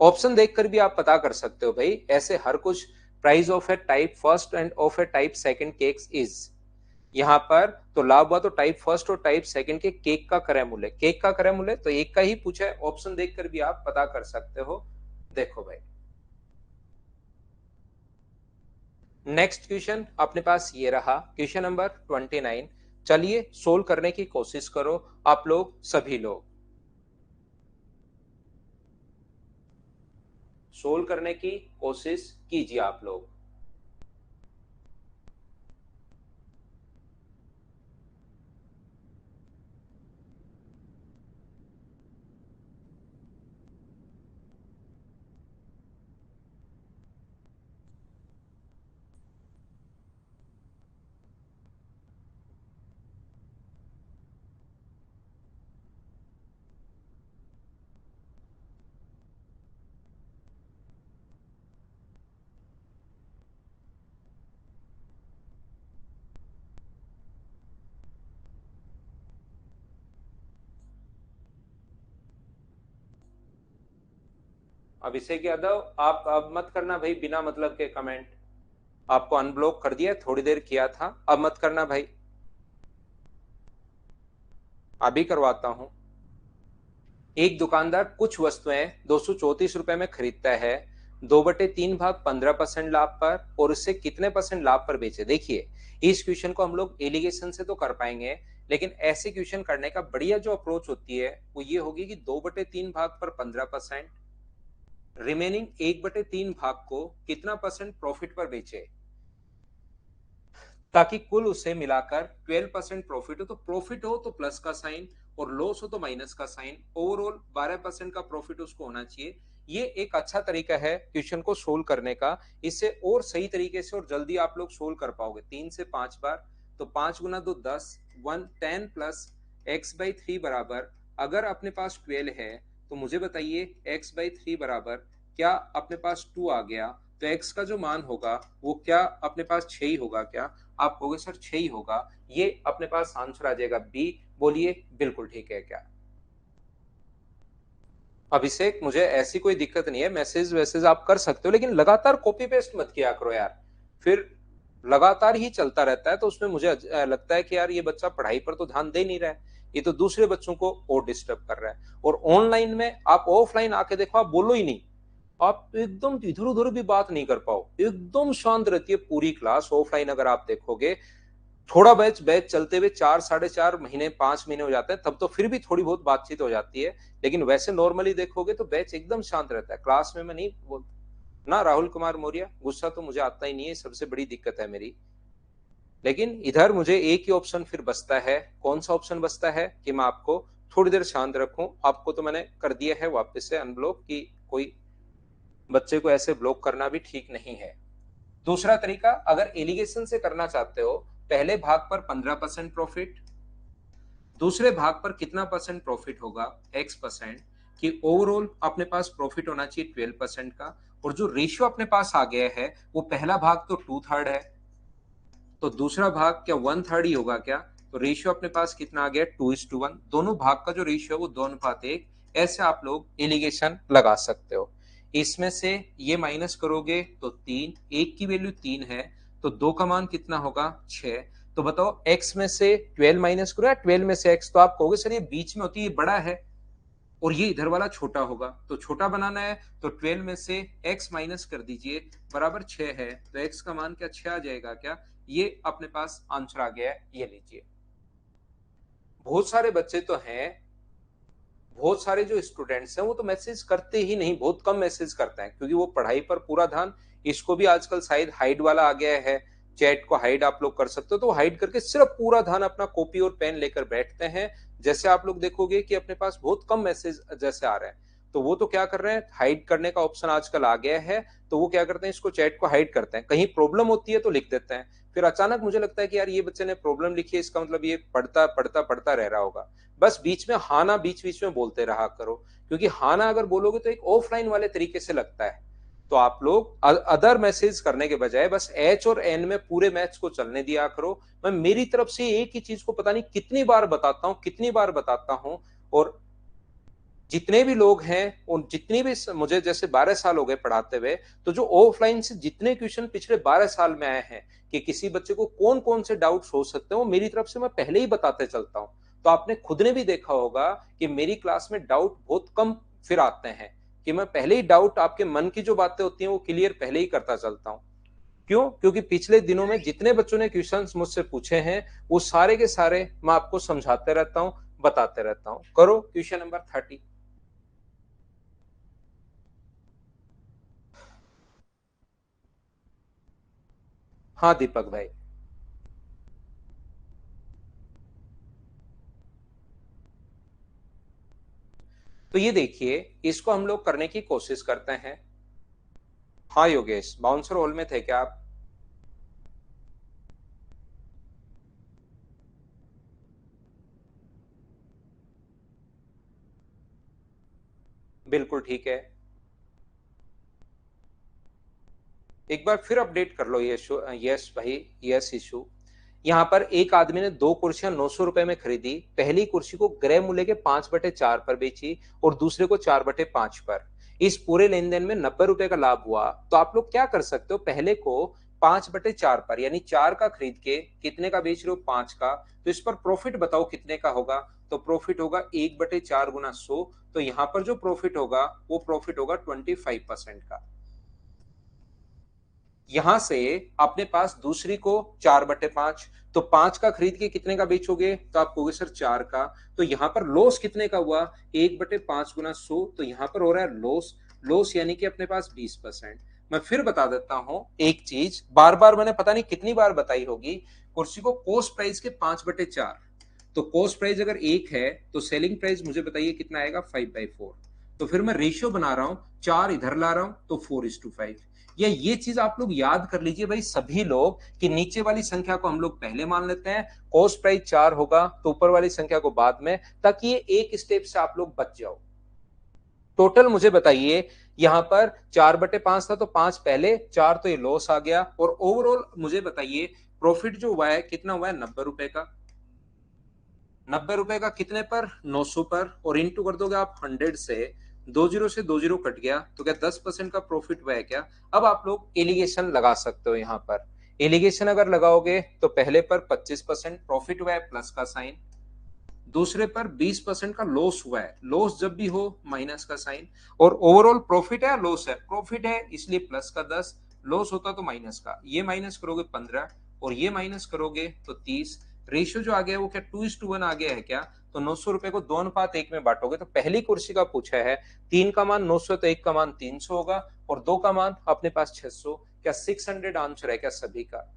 Speaker 1: ऑप्शन देखकर भी आप पता कर सकते हो भाई, ऐसे हर कुछ। Price of A type first end of A type second cakes is, यहाँ पर तो लाभ हुआ तो टाइप फर्स्ट और टाइप सेकंड के केक का क्रय मूल्य, केक का क्रय मूल्य तो एक का ही पूछा है। ऑप्शन देखकर भी आप पता कर सकते हो। देखो भाई, नेक्स्ट क्वेश्चन अपने पास ये रहा, क्वेश्चन नंबर 29। चलिए सोल्व करने की कोशिश करो आप लोग सभी लोग, सोल्व करने की कोशिश कीजिए आप लोग। अभिषेक यादव, आप अब मत करना भाई बिना मतलब के कमेंट। आपको अनब्लॉक कर दिया, थोड़ी देर किया था, अब मत करना भाई। अभी करवाता हूं। एक दुकानदार कुछ वस्तुएं 234 रुपए में खरीदता है, 2/3 भाग 15% लाभ पर, और उससे कितने परसेंट लाभ पर बेचे? देखिए, इस क्वेश्चन को हम लोग एलिगेशन से तो कर पाएंगे, लेकिन ऐसे क्वेश्चन करने का बढ़िया जो अप्रोच होती है वो ये होगी कि 2/3 भाग पर 15%, रिमेनिंग 1/3 भाग को कितना परसेंट प्रॉफिट पर बेचे, ताकि कुल उसे मिलाकर 12% प्रॉफिट हो। तो प्रॉफिट हो तो प्लस का साइन और लॉस हो तो माइनस का साइन, ओवरऑल 12% का प्रॉफिट उसको होना चाहिए। ये एक अच्छा तरीका है क्वेश्चन को सोल्व करने का। इससे और सही तरीके से और जल्दी आप लोग सोल्व कर पाओगे। 3 से 5 बार, तो 5 गुना 2 10, 10 प्लस x/3 बराबर, अगर अपने पास 12 है तो मुझे बताइए x/3 बराबर क्या अपने पास 2 आ गया, तो x का जो मान होगा वो क्या अपने पास 6 ही होगा क्या? आप कहोगे सर 6 ही होगा, ये अपने पास आंसर आ जाएगा बी। बोलिए बिल्कुल ठीक है क्या? अभिषेक, मुझे ऐसी कोई दिक्कत नहीं है, मैसेज वैसेज आप कर सकते हो, लेकिन लगातार कॉपी पेस्ट मत किया करो यार, फिर लगातार ही चलता रहता है तो उसमें मुझे लगता है कि यार ये बच्चा पढ़ाई पर तो ध्यान दे नहीं रहा है, ये तो दूसरे बच्चों को और डिस्टर्ब कर रहा है। और ऑनलाइन में आप ऑफलाइन आके देखो, आप बोलो ही नहीं, आप एकदम इधर उधर भी बात नहीं कर पाओ, एकदम शांत रहती है पूरी क्लास। ऑफलाइन अगर आप देखोगे थोड़ा बैच बैच चलते हुए 4 साढ़े 4 महीने 5 महीने हो जाते हैं, तब तो फिर भी थोड़ी बहुत बातचीत हो जाती है, लेकिन वैसे नॉर्मली देखोगे तो बैच एकदम शांत रहता है। क्लास में मैं नहीं बोल ना राहुल कुमार मौर्य, गुस्सा तो मुझे आता ही नहीं है, सबसे बड़ी दिक्कत है मेरी। लेकिन इधर मुझे एक ही ऑप्शन फिर बचता है। कौन सा ऑप्शन बचता है कि मैं आपको थोड़ी देर शांत रखूं। आपको तो मैंने कर दिया है वापस से अनब्लॉक, कि कोई बच्चे को ऐसे ब्लॉक करना भी ठीक नहीं है। दूसरा तरीका, अगर एलिगेशन से करना चाहते हो, पहले भाग पर 15% प्रॉफिट, दूसरे भाग पर कितना परसेंट प्रॉफिट होगा, एक्स परसेंट, कि ओवरऑल अपने पास प्रॉफिट होना चाहिए 12% का। और जो रेशियो अपने पास आ गया है, वो पहला भाग तो 2/3 है, तो दूसरा भाग क्या 1/3 ही होगा क्या? तो रेशियो अपने पास कितना आ गया, 2:1। दोनों भाग का जो रेशियो है वो 2:1। ऐसे आप लोग एलिगेशन लगा सकते हो। इसमें से ये माइनस करोगे तो 3, एक की वैल्यू 3 है, तो 2 का मान कितना होगा, 6। तो बताओ x में से 12 माइनस करो या 12 में से x, तो आप कहोगे सर ये बीच में होती है, ये बड़ा है और ये इधर वाला छोटा होगा, तो छोटा बनाना है तो 12 में से x माइनस कर दीजिए, बराबर 6 है, तो x का मान क्या 6 आ जाएगा क्या? ये अपने पास आंसर आ गया है, ये लीजिए। बहुत सारे बच्चे तो हैं, बहुत सारे जो स्टूडेंट्स हैं वो तो मैसेज करते ही नहीं, बहुत कम मैसेज करते हैं, क्योंकि वो पढ़ाई पर पूरा ध्यान, इसको भी आजकल शायद हाइड वाला आ गया है, चैट को हाइड आप लोग कर सकते हो, तो हाइड करके सिर्फ पूरा ध्यान अपना कॉपी और पेन लेकर बैठते हैं। जैसे आप लोग देखोगे कि अपने पास बहुत कम मैसेज जैसे आ रहे हैं, तो वो तो क्या कर रहे हैं, हाइड करने का ऑप्शन आजकल आ गया है, तो वो क्या करते हैं, इसको चैट को हाइड करते हैं, कहीं प्रॉब्लम होती है तो लिख देते हैं, फिर अचानक मुझे लगता है कि यार ये बच्चे ने प्रॉब्लम लिखी है, इसका मतलब ये पढ़ता पढ़ता पढ़ता रह रहा होगा। बस बीच में हाँ ना बीच बीच में बोलते रहा करो, क्योंकि हाँ ना अगर बोलोगे तो एक ऑफलाइन वाले तरीके से लगता है। तो आप लोग अदर मैसेज करने के बजाय बस एच और एन में पूरे मैच को चलने दिया करो। मैं मेरी तरफ से एक ही चीज को पता नहीं कितनी बार बताता हूँ, कितनी बार बताता हूँ। और जितने भी लोग हैं, उन जितनी भी, मुझे जैसे 12 साल हो गए पढ़ाते हुए, तो जो ऑफलाइन से जितने क्वेश्चन पिछले 12 साल में आए हैं कि किसी बच्चे को कौन कौन से डाउट्स हो सकते हैं, वो मेरी तरफ से मैं पहले ही बताते चलता हूँ। तो आपने खुद ने भी देखा होगा कि मेरी क्लास में डाउट बहुत कम फिर आते हैं, कि मैं पहले ही डाउट, आपके मन की जो बातें होती हैं वो क्लियर पहले ही करता चलता हूँ। क्यों? क्योंकि पिछले दिनों में जितने बच्चों ने क्वेश्चंस मुझसे पूछे हैं, वो सारे के सारे मैं आपको समझाते रहता हूँ, बताते रहता हूँ। करो क्वेश्चन नंबर 30। हाँ दीपक भाई। तो ये देखिए, इसको हम लोग करने की कोशिश करते हैं। हाँ योगेश, बाउंसर हॉल में थे क्या आप? बिल्कुल ठीक है, एक बार फिर अपडेट कर लो ये इशू। यस भाई, यस इशू। यहाँ पर एक आदमी ने दो कुर्सियां 900 रुपए में खरीदी, पहली कुर्सी को क्रय मूल्य के 5/4 पर बेची और दूसरे को 4/5 पर। इस पूरे लेन देन में 90 रुपए का लाभ हुआ। तो आप लोग क्या कर सकते हो, पहले को 5/4 पर यानी 4 का खरीद के कितने का बेच रहे हो, 5 का, तो इस पर प्रॉफिट बताओ कितने का होगा। तो प्रॉफिट होगा 1/4 गुना 100। तो यहाँ पर जो प्रॉफिट होगा वो प्रॉफिट होगा 25% का। यहां से अपने पास दूसरी को 4/5, तो 5 का खरीद के कितने का बेचोगे, तो आप कहोगे सर 4 का। तो यहां पर लॉस कितने का हुआ, 1/5 गुना 100, तो यहां पर हो रहा है लॉस। लॉस यानी कि अपने पास 20%। मैं फिर बता देता हूं एक चीज, बार बार मैंने पता नहीं कितनी बार बताई होगी, कुर्सी को कॉस्ट प्राइस के 5/4, तो कॉस्ट प्राइस अगर 1 है तो सेलिंग प्राइस मुझे बताइए कितना आएगा, 5/4। तो फिर मैं रेशियो बना रहा हूं, 4 इधर ला रहा हूं, तो 4:5। या ये चीज आप लोग याद कर लीजिए भाई सभी लोग, कि नीचे वाली संख्या को हम लोग पहले मान लेते हैं, कॉस्ट प्राइस 4 होगा तो ऊपर वाली संख्या को बाद में, ताकि ये एक स्टेप से आप लोग बच जाओ। टोटल मुझे बताइए, यहां पर 4/5 था तो 5 पहले, 4 तो ये लॉस आ गया, और ओवरऑल मुझे बताइए प्रॉफिट जो हुआ है कितना हुआ है, 90 रुपए का। 90 रुपए का कितने पर, 900 पर, और इंटू कर दोगे आप 100 से, 2 जीरो से 2 जीरो कट गया, तो क्या 10% का प्रॉफिट हुआ है क्या? अब आप लोग एलिगेशन लगा सकते हो। यहाँ पर एलिगेशन अगर लगाओगे तो पहले पर 25% प्रॉफिट हुआ है, प्लस का साइन, दूसरे पर 20% का लॉस हुआ है, लॉस जब भी हो माइनस का साइन, और ओवरऑल प्रॉफिट है लॉस है, प्रॉफिट है इसलिए प्लस का 10, लॉस होता तो माइनस का, ये माइनस करोगे 15, और ये माइनस करोगे तो 30। रेशियो जो आ गया वो क्या 2:1 आ गया है क्या? तो 900 रुपए को 2:1 में बांटोगे तो पहली कुर्सी का पूछा है, 3 का मान 900 तो 1 का मान 300 होगा और 2 का मान अपने पास 600। क्या 600 आंसर है क्या सभी का?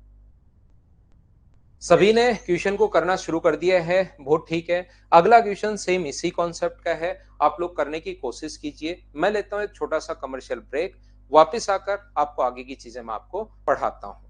Speaker 1: सभी ने क्वेश्चन को करना शुरू कर दिया है, बहुत ठीक है। अगला क्वेश्चन सेम इसी कॉन्सेप्ट का है, आप लोग करने की कोशिश कीजिए। मैं लेता हूं एक छोटा सा कमर्शियल ब्रेक, वापस आकर आपको आगे की चीजें मैं आपको पढ़ाता हूं।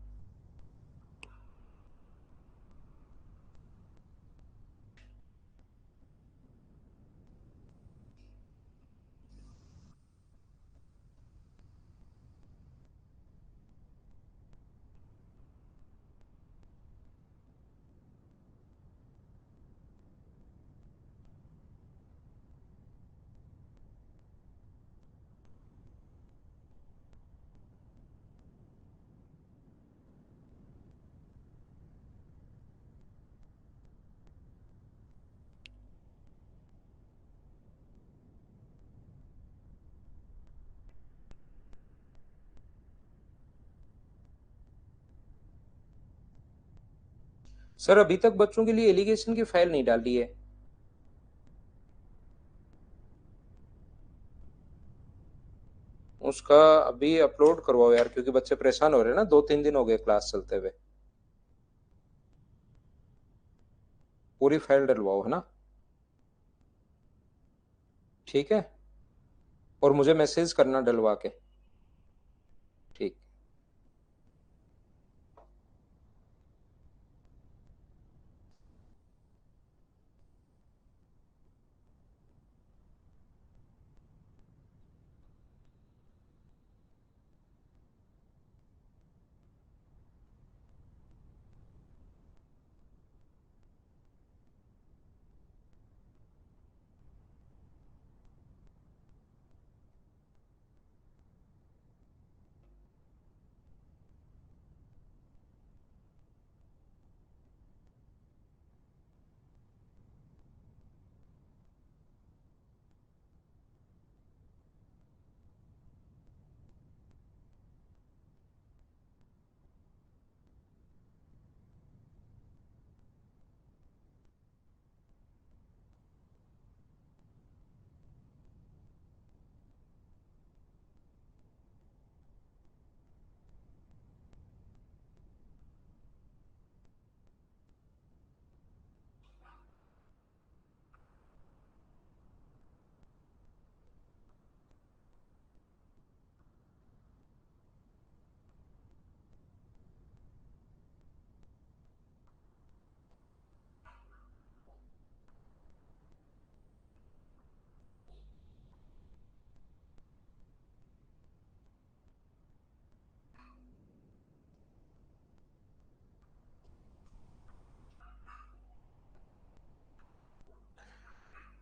Speaker 1: सर अभी तक बच्चों के लिए एलिगेशन की फाइल नहीं डाली है। उसका अभी अपलोड करवाओ यार, क्योंकि बच्चे परेशान हो रहे हैं ना, 2-3 दिन हो गए क्लास चलते हुए। पूरी फाइल डलवाओ, है ना? ठीक है। और मुझे मैसेज करना डलवा के। ठीक।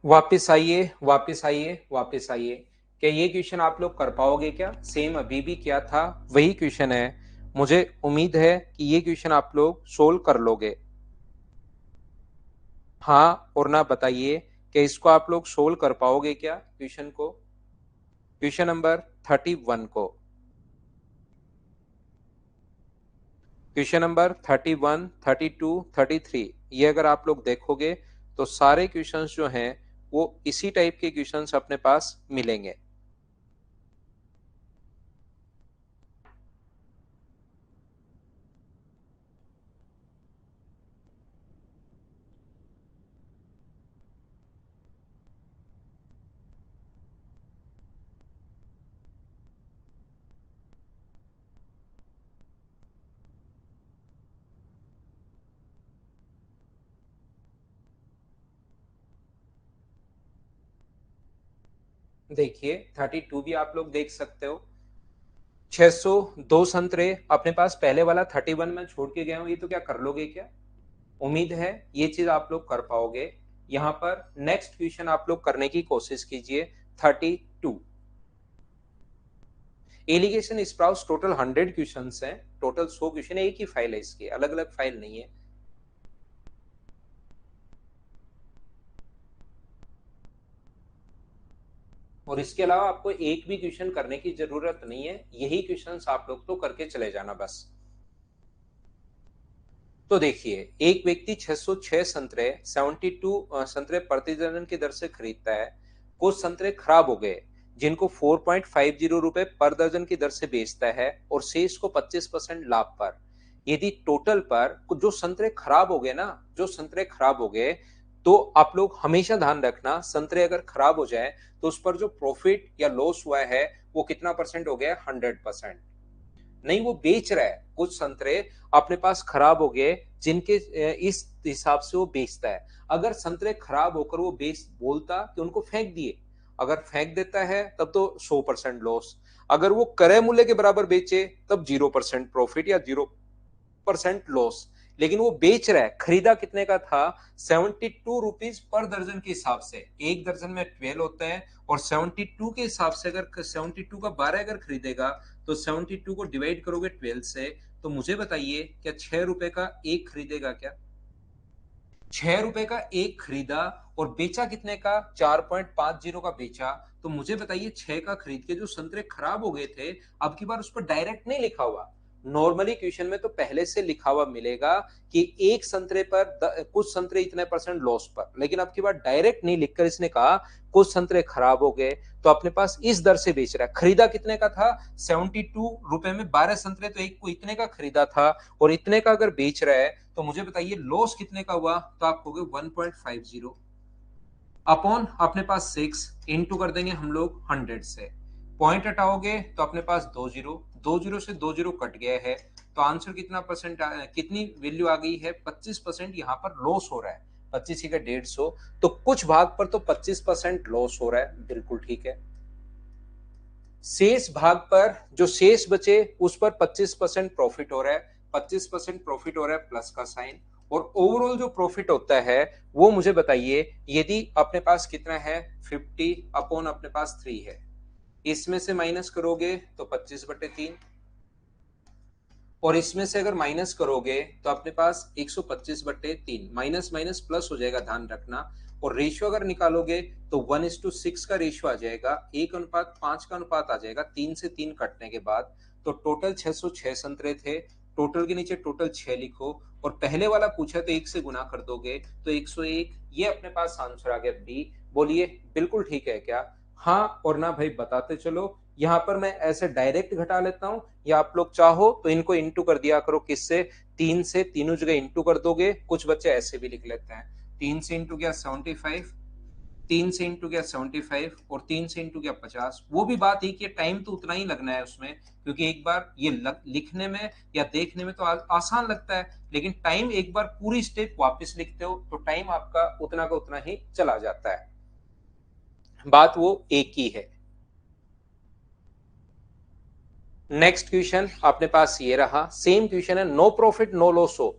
Speaker 1: वापिस आइए, वापिस आइए, वापिस आइए। क्या ये क्वेश्चन आप लोग कर पाओगे क्या? सेम अभी भी क्या था वही क्वेश्चन है। मुझे उम्मीद है कि ये क्वेश्चन आप लोग सोल्व कर लोगे। हाँ और ना बताइए कि इसको आप लोग सोल्व कर पाओगे क्या क्वेश्चन को? क्वेश्चन नंबर 31 को। क्वेश्चन नंबर 31, 32, 33, ये अगर आप लोग देखोगे तो सारे क्वेश्चंस जो हैं वो इसी टाइप के क्वेश्चंस अपने पास मिलेंगे। देखिए 32 भी आप लोग देख सकते हो। 602 संतरे अपने पास पहले वाला 31 में छोड़ के गए हो, ये तो क्या कर लोगे क्या? उम्मीद है ये चीज आप लोग कर पाओगे। यहां पर नेक्स्ट क्वेश्चन आप लोग करने की कोशिश कीजिए। 32 एलिगेशन स्प्राउट्स टोटल 100 क्वेश्चन हैं। टोटल 100 क्वेश्चन है, एक ही फाइल है इसकी, अलग अलग फाइल नहीं है। और इसके अलावा आपको एक भी क्वेश्चन करने की जरूरत नहीं है, यही क्वेश्चंस आप लोग तो करके चले जाना बस। तो देखिए, एक व्यक्ति 606 संतरे 72 संतरे प्रति दर्जन की दर से खरीदता है। कुछ संतरे खराब हो गए, जिनको 4.50 रुपए पर दर्जन की दर से बेचता है और शेष को 25% लाभ पर। यदि टोटल पर जो संतरे खराब हो गए ना, जो संतरे खराब हो गए, तो आप लोग हमेशा ध्यान रखना, संतरे अगर खराब हो जाए तो उस पर जो प्रॉफिट या लॉस हुआ है वो कितना परसेंट हो गया? 100%। नहीं, वो बेच रहा है, कुछ संतरे अपने पास खराब हो गए जिनके इस हिसाब से वो बेचता है। अगर संतरे खराब होकर वो बेच बोलता कि उनको फेंक दिए, अगर फेंक देता है तब तो 100% लॉस। अगर वो क्रय मूल्य के बराबर बेचे तब 0% प्रॉफिट या 0% लॉस। लेकिन वो बेच रहा है, खरीदा कितने का था? 72 रुपीज पर दर्जन के हिसाब से। एक दर्जन में 12 होता है और 72 के हिसाब से अगर 72 का 12 अगर खरीदेगा तो 72 को डिवाइड करोगे 12 से, तो मुझे बताइए क्या 6 रुपए का एक खरीदेगा क्या? 6 रुपए का एक खरीदा और बेचा कितने का? 4.50 का बेचा। तो मुझे बताइए, 6 का खरीद के जो संतरे खराब हो गए थे, अब की बार उस पर डायरेक्ट नहीं लिखा हुआ। नॉर्मली क्वेश्चन में तो पहले से लिखा हुआ मिलेगा कि एक संतरे पर कुछ संतरे इतने परसेंट लॉस पर, लेकिन अब की बार डायरेक्ट नहीं लिखकर इसने कहा कुछ संतरे खराब हो गए तो अपने पास इस दर से बेच रहा है। खरीदा कितने का था? 72 रुपए में 12 संतरे, तो एक को इतने का खरीदा था और इतने का अगर बेच रहा है तो मुझे बताइए लॉस कितने का हुआ? तो आप कहोगे 1.50 अपॉन अपने पास 6 इंटू कर देंगे हम लोग 100 से। पॉइंट हटाओगे तो अपने पास 2 जीरो, 2 जीरो से 2 जीरो कट गया है, तो आंसर कितना परसेंट, कितनी वैल्यू आ गई है? 25% यहाँ पर लॉस हो रहा है। 25 का 150, तो कुछ भाग पर तो 25% लॉस हो रहा है, बिल्कुल ठीक है। शेष भाग पर जो शेष बचे उस पर 25% प्रॉफिट हो रहा है, 25% प्रॉफिट हो रहा है प्लस का साइन। और ओवरऑल जो प्रॉफिट होता है वो मुझे बताइए, यदि अपने पास कितना है? 50 अपॉन अपने पास 3 है, इसमें से माइनस करोगे तो 25/3, और इसमें से अगर माइनस करोगे तो अपने पास 125/3, माइनस माइनस प्लस हो जाएगा, ध्यान रखना। और रेशियो अगर निकालोगे तो 1:6 का रेशियो आ जाएगा, 1:5 का अनुपात आ जाएगा, 3 से 3 कटने के बाद। तो टोटल 606 संतरे थे, टोटल के नीचे टोटल 6 लिखो, और पहले वाला पूछा तो 1 से गुना कर दोगे तो 101, ये अपने पास आंसर आ गया बी। बोलिए बिल्कुल ठीक है क्या? हाँ और ना भाई बताते चलो। यहाँ पर मैं ऐसे डायरेक्ट घटा लेता हूं, या आप लोग चाहो तो इनको इंटू कर दिया करो, किससे? 3 से, तीनों जगह इंटू कर दोगे। कुछ बच्चे ऐसे भी लिख लेते हैं, 3 से इंटू किया 75, 3 से इंटू किया 75 और 3 से इंटू किया 50। वो भी बात ही कि टाइम तो उतना ही लगना है उसमें, क्योंकि एक बार ये लिखने में या देखने में तो आसान लगता है, लेकिन टाइम एक बार पूरी स्टेप वापस लिखते हो तो टाइम आपका उतना का उतना ही चला जाता है। बात वो एक ही है। नेक्स्ट क्वेश्चन अपने पास ये रहा, सेम क्वेश्चन है, नो प्रॉफिट नो लॉस हो,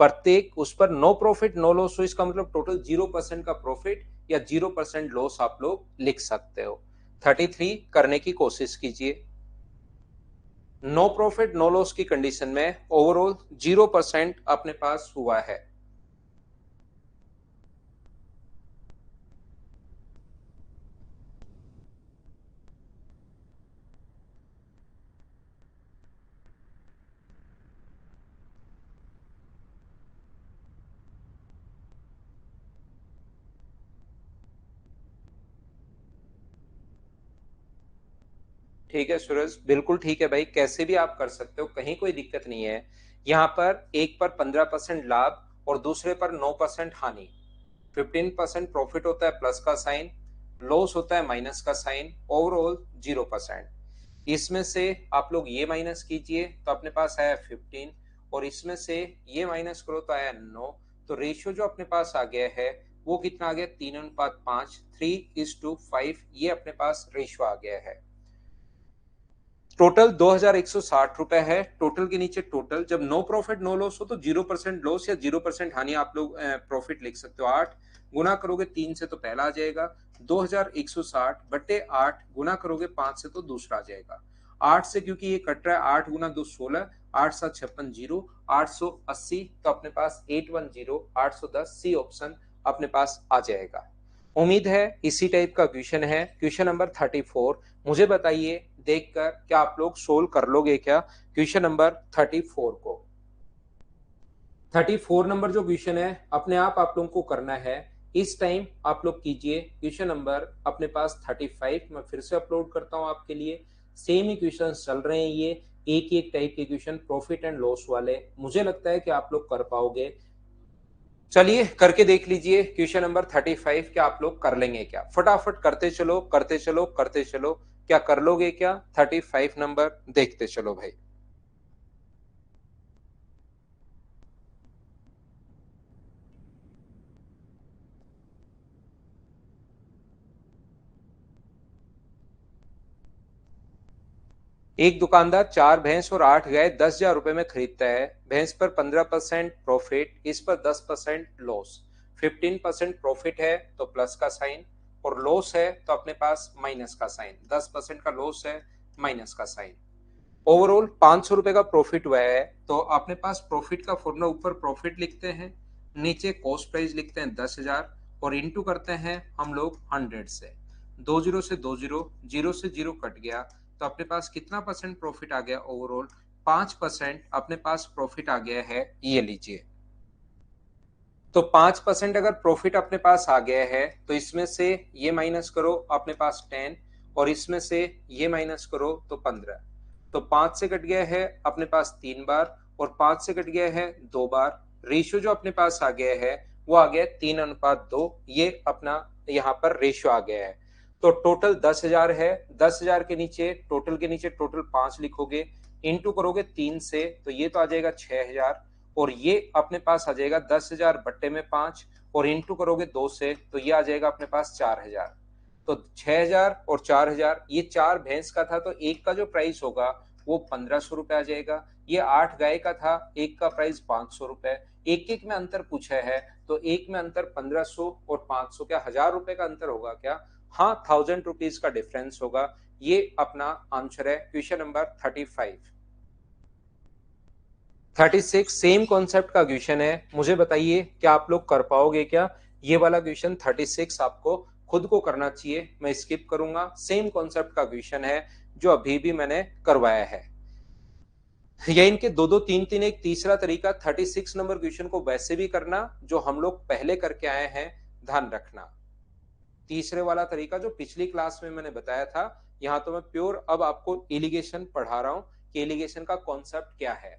Speaker 1: प्रत्येक उस पर नो प्रॉफिट नो लॉस हो, इसका मतलब टोटल 0% का प्रॉफिट या 0% लॉस आप लोग लिख सकते हो। 33 करने की कोशिश कीजिए। नो प्रॉफिट नो लॉस की कंडीशन में ओवरऑल 0% अपने पास हुआ है। ठीक है सूरज, बिल्कुल ठीक है भाई, कैसे भी आप कर सकते हो, कहीं कोई दिक्कत नहीं है। यहाँ पर एक पर 15% लाभ और दूसरे पर 9% हानि। 15% प्रॉफिट होता है प्लस का साइन, लॉस होता है माइनस का साइन, ओवरऑल 0%। इसमें से आप लोग ये माइनस कीजिए तो अपने पास आया 15, और इसमें से ये माइनस करो तो आया 9। तो रेशियो जो अपने पास आ गया है वो कितना आ गया? 3:5, 3:5, ये अपने पास रेशियो आ गया है। टोटल 2160 रुपए है, टोटल के नीचे टोटल, जब नो प्रॉफिट नो लॉस हो तो 0% लॉस या 0% हानि आप लोग प्रॉफिट लिख सकते हो। 8 गुना करोगे 3 से तो पहला आ जाएगा, 2160/8 गुना करोगे 5 से तो दूसरा आ जाएगा। 8 से क्योंकि ये कट रहा है, 8 गुना 2 16, 8 7 56 जीरो, 880, तो अपने पास 810, 810 सी ऑप्शन अपने पास आ जाएगा। उम्मीद है इसी टाइप का क्वेश्चन है, क्वेश्चन नंबर 34। मुझे बताइए देखकर क्या आप लोग सोल्व कर लोगे क्या क्वेश्चन नंबर 34 को? 34 नंबर जो क्वेश्चन है अपने आप लोगों को करना है। इस टाइम आप लोग कीजिए क्वेश्चन नंबर अपने पास 35 मैं फिर से अपलोड करता हूं आपके लिए। सेम ही क्वेश्चन चल रहे हैं, ये एक ही एक टाइप के क्वेश्चन प्रॉफिट एंड लॉस वाले। मुझे लगता है कि आप लोग कर पाओगे। चलिए करके देख लीजिए क्वेश्चन नंबर 35, क्या आप लोग कर लेंगे क्या? फटाफट करते चलो करते चलो करते चलो, क्या कर लोगे क्या? 35 नंबर देखते चलो भाई। एक दुकानदार 4 भैंस और 8 गाय 10,000 रुपए में खरीदता है। भैंस पर 15% प्रॉफिट, इस पर 10% लॉस। 15% प्रॉफिट है तो प्लस का साइन, और लॉस है तो अपने पास माइनस का साइन। 10% का लॉस है, माइनस का साइन। ओवरऑल 500 रुपए का प्रॉफिट हुआ है, तो अपने पास प्रॉफिट का फॉर्मूला ऊपर प्रॉफिट लिखते हैं, नीचे कॉस्ट प्राइस लिखते हैं 10,000, और इंटू करते हैं हम लोग 100 से। 2 जीरो से 2 जीरो, जीरो से जीरो कट गया, तो अपने पास कितना परसेंट प्रॉफिट आ गया? ओवरऑल 5% अपने पास प्रॉफिट आ गया है, ये लीजिए। तो 5% अगर प्रॉफिट अपने पास आ गया है, तो इसमें से ये माइनस करो अपने पास 10, और इसमें से ये माइनस करो तो 15। तो 5 से कट गया है अपने पास 3 बार, और 5 से कट गया है 2 बार। रेशियो जो अपने पास आ गया है वो आ गया 3:2। ये अपना यहाँ पर रेशियो आ गया है। तो टोटल 10,000 है। 10,000 के नीचे टोटल 5 लिखोगे, इंटू करोगे 3 से, तो ये तो आ जाएगा 6,000, और ये अपने पास आ जाएगा 10,000 बट्टे में 5, और इंटू करोगे 2 से, तो ये आ जाएगा अपने पास 4,000। तो 6,000 और 4,000, ये 4 भैंस का था तो एक का जो प्राइस होगा वो 1,500 रुपए आ जाएगा। ये 8 गाय का था, एक का प्राइस 500 रुपए। एक एक में अंतर पूछा है, तो एक में अंतर 1,500 और 500, क्या 1,000 रुपए का अंतर होगा क्या? हाँ, 1,000 रुपीज का डिफरेंस होगा। ये अपना आंसर है क्वेश्चन नंबर 35। 36 सेम कॉन्सेप्ट का क्वेश्चन है। मुझे बताइए क्या आप लोग कर पाओगे क्या? ये वाला क्वेश्चन 36 आपको खुद को करना चाहिए, मैं स्किप करूंगा। सेम कॉन्सेप्ट का क्वेश्चन है जो अभी भी मैंने करवाया है। ये इनके दो दो तीन तीन एक तीसरा तरीका 36 नंबर क्वेश्चन को वैसे भी करना जो हम लोग पहले करके आए हैं, ध्यान रखना। तीसरे वाला तरीका जो पिछली क्लास में मैंने बताया था, यहाँ तो मैं प्योर अब आपको एलिगेशन पढ़ा रहा हूं कि एलिगेशन का कॉन्सेप्ट क्या है।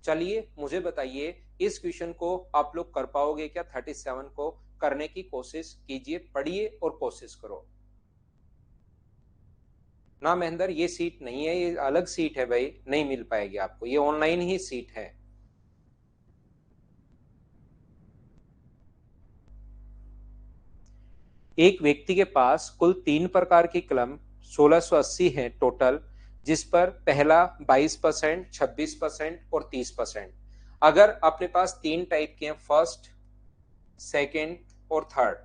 Speaker 1: चलिए मुझे बताइए इस क्वेश्चन को आप लोग कर पाओगे क्या? 37 को करने की कोशिश कीजिए, पढ़िए और कोशिश करो ना। महेंद्र ये सीट नहीं है, ये अलग सीट है भाई, नहीं मिल पाएगी आपको, ये ऑनलाइन ही सीट है। एक व्यक्ति के पास कुल 3 प्रकार की कलम 1680 है टोटल, जिस पर पहला 22%, 26% और 30%। अगर अपने पास 3 टाइप के हैं, फर्स्ट, सेकंड और थर्ड,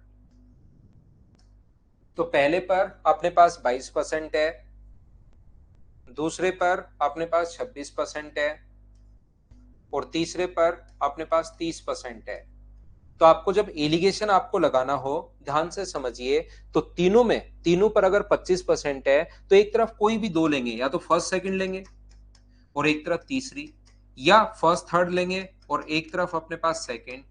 Speaker 1: तो पहले पर अपने पास 22% है, दूसरे पर अपने पास 26% है, और तीसरे पर अपने पास 30% है। तो आपको जब एलिगेशन आपको लगाना हो, ध्यान से समझिए, तो तीनों पर अगर 25% है, तो एक तरफ कोई भी दो लेंगे, या तो फर्स्ट सेकंड लेंगे और एक तरफ तीसरी, या फर्स्ट थर्ड लेंगे और एक तरफ अपने पास सेकंड,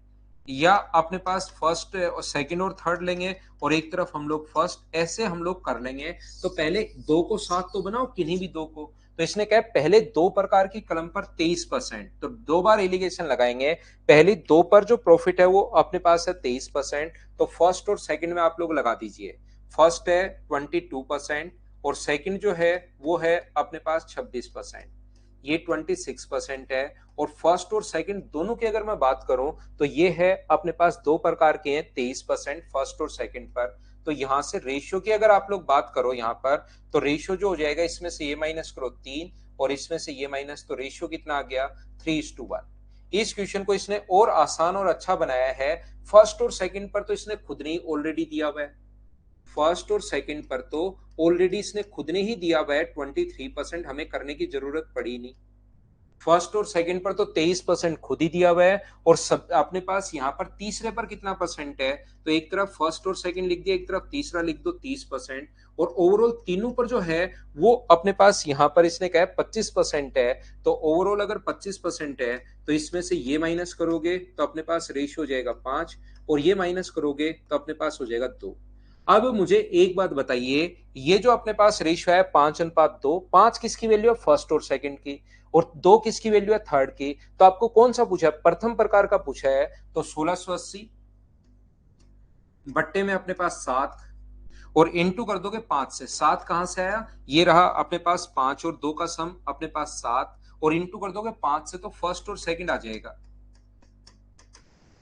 Speaker 1: या अपने पास फर्स्ट और सेकंड और थर्ड लेंगे और एक तरफ हम लोग फर्स्ट। ऐसे हम लोग कर लेंगे। तो पहले दो को साथ तो बनाओ, किन्हीं भी दो को। तो इसने कहा पहले 2 प्रकार की कलम पर 23%, तो 2 बार एलिगेशन लगाएंगे। पहली 2 पर जो प्रॉफिट है वो अपने पास है 23%, तो फर्स्ट और सेकंड में आप लोग लगा दीजिए। फर्स्ट है 22% और सेकंड जो है वो है अपने पास 26%, ये 26% है। और फर्स्ट और सेकंड दोनों की अगर मैं बात करूं, तो ये है अपने पास 2 प्रकार के हैं 23% फर्स्ट और सेकंड पर। तो यहां से रेशियो की अगर आप लोग बात करो यहाँ पर, तो रेशियो जो हो जाएगा, इसमें से ये माइनस करो 3 और इसमें से ये माइनस, तो रेशियो कितना आ गया? 3:1। इस क्वेश्चन को इसने और आसान और अच्छा बनाया है। फर्स्ट और सेकंड पर तो इसने खुद ने ऑलरेडी दिया हुआ है, फर्स्ट और सेकंड पर तो ऑलरेडी इसने खुद ने ही दिया हुआ है 23%, हमें करने की जरूरत पड़ी नहीं। फर्स्ट और सेकंड पर तो 23% खुद ही दिया हुआ है, और सब अपने पास यहाँ पर तीसरे पर कितना परसेंट है, तो एक तरफ फर्स्ट और सेकंड लिख दिया, एक तरफ तीसरा लिख दो 30%। और ओवरऑल तीनों पर जो है वो अपने पास यहाँ पर इसने कहा है 25% है। तो ओवरऑल अगर 25% है तो इसमें से ये माइनस करोगे तो अपने पास रेशियो हो जाएगा 5, और ये माइनस करोगे तो अपने पास हो जाएगा 2। अब मुझे एक बात बताइए, ये जो अपने पास रेशियो है 5:2, 5 किसकी वैल्यू है, फर्स्ट और सेकंड की, और 2 किसकी वैल्यू है, थर्ड की। तो आपको कौन सा पूछा है, प्रथम प्रकार का पूछा है। तो 1680 बट्टे में अपने पास 7, और इंटू कर दोगे 5 से। 7 कहां से आया, ये रहा अपने पास 5 और 2 का सम अपने पास 7, और इंटू कर दोगे 5 से, तो फर्स्ट और सेकंड आ जाएगा।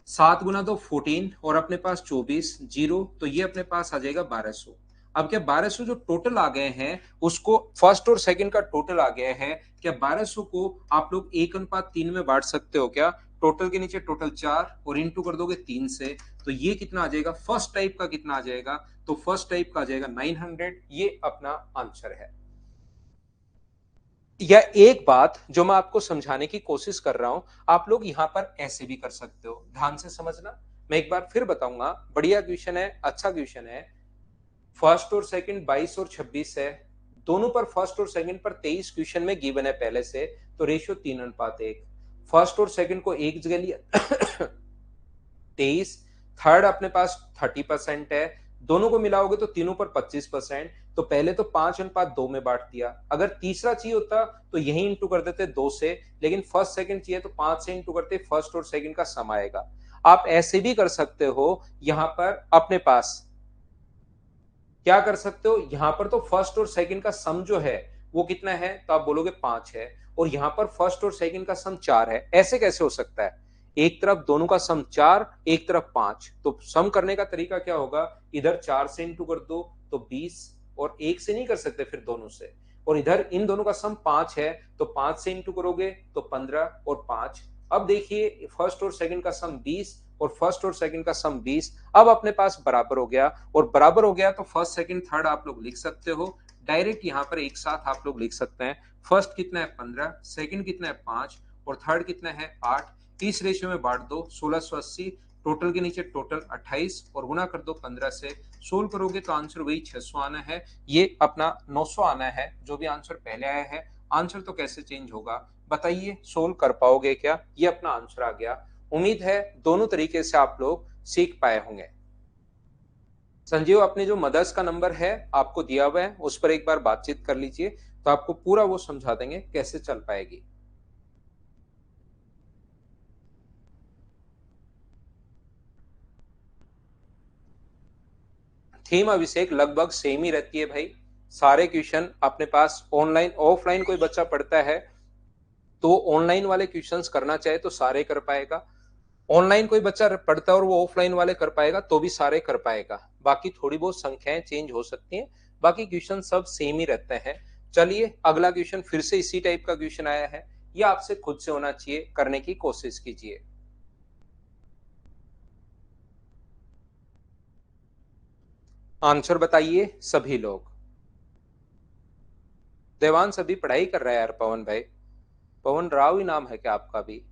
Speaker 1: 7 गुना 2 14, और अपने पास 24 जीरो, तो ये अपने पास आ जाएगा 1200। अब क्या 1200 जो टोटल आ गए हैं उसको, फर्स्ट और सेकंड का टोटल आ गया है, क्या 1200 को आप लोग 1:3 में बांट सकते हो क्या। टोटल के नीचे टोटल 4, और इंटू कर दोगे 3 से, तो ये कितना आ जाएगा, फर्स्ट टाइप का कितना आ जाएगा, तो फर्स्ट टाइप का आ जाएगा 900। ये अपना आंसर है। या एक बात जो मैं आपको समझाने की कोशिश कर रहा हूं, आप लोग यहां पर ऐसे भी कर सकते हो, ध्यान से समझना। मैं एक बार फिर बताऊंगा, बढ़िया क्वेश्चन है, अच्छा क्वेश्चन है। फर्स्ट और सेकंड 22 और 26 है, दोनों पर फर्स्ट और सेकंड पर 23 क्वेश्चन में गिवन है पहले से, तो रेशियो 3:1। फर्स्ट और सेकंड को एक जगह लिया 23, थर्ड अपने पास 30% है, दोनों को मिलाओगे तो तीनों पर 25%। तो पहले तो 5:2 में बांट दिया, अगर तीसरा चाहिए होता तो यही इंटू कर देते 2 से, लेकिन फर्स्ट सेकंड चाहिए तो 5 से इंटू करते, फर्स्ट और सेकंड का सम आएगा। आप ऐसे भी कर सकते हो, यहां पर अपने पास क्या कर सकते हो, यहां पर तो फर्स्ट और सेकंड का सम जो है वो कितना है, तो आप बोलोगे 5 है, और यहां पर फर्स्ट और सेकंड का सम 4 है। ऐसे कैसे हो सकता है, एक तरफ दोनों का सम 4, एक तरफ 5, तो सम करने का तरीका क्या होगा, इधर 4 से इंटू कर दो तो 20, और एक से नहीं कर सकते फिर दोनों से, और इधर इन दोनों का सम 5 है, तो 5 से इंटू करोगे तो 15 और 5। अब देखिए फर्स्ट और सेकंड का सम 20, और फर्स्ट और सेकंड का सम 20। अब अपने पास बराबर हो गया, और बराबर हो गया तो फर्स्ट सेकंड थर्ड आप लोग लिख सकते हो डायरेक्ट, यहां पर एक साथ आप लोग लिख सकते हैं। फर्स्ट कितना है 15, सेकंड कितना है 5, और थर्ड कितना है 8। इस रेशियो में बांट दो 1680, टोटल के नीचे टोटल 28, और गुना कर दो 15 से। सोल्व करोगे तो आंसर वही 600 आना है, ये अपना 900 आना है, जो भी आंसर पहले आया है। आंसर तो कैसे चेंज होगा, बताइए, सोल्व कर पाओगे क्या, ये अपना आंसर आ गया। उम्मीद है दोनों तरीके से आप लोग सीख पाए होंगे। संजीव, अपने जो मदर्स का नंबर है आपको दिया हुआ है, उस पर एक बार बातचीत कर लीजिए, तो आपको पूरा वो समझा देंगे कैसे चल पाएगी। थीम अभिषेक लगभग सेम ही रहती है भाई। सारे क्वेश्चन अपने पास ऑनलाइन ऑफलाइन कोई बच्चा पढ़ता है तो ऑनलाइन वाले क्वेश्चंस करना चाहे तो सारे कर पाएगा, ऑनलाइन कोई बच्चा पढ़ता है और वो ऑफलाइन वाले कर पाएगा तो भी सारे कर पाएगा। बाकी थोड़ी बहुत संख्याएं चेंज हो सकती हैं, बाकी क्वेश्चन सब सेम ही रहते हैं। चलिए अगला क्वेश्चन फिर से इसी टाइप का क्वेश्चन आया है, ये आपसे खुद से होना चाहिए, करने की कोशिश कीजिए। आंसर बताइए सभी लोग। देवांश अभी पढ़ाई कर रहा है यार, पवन भाई। पवन राव ही नाम है क्या आपका भी।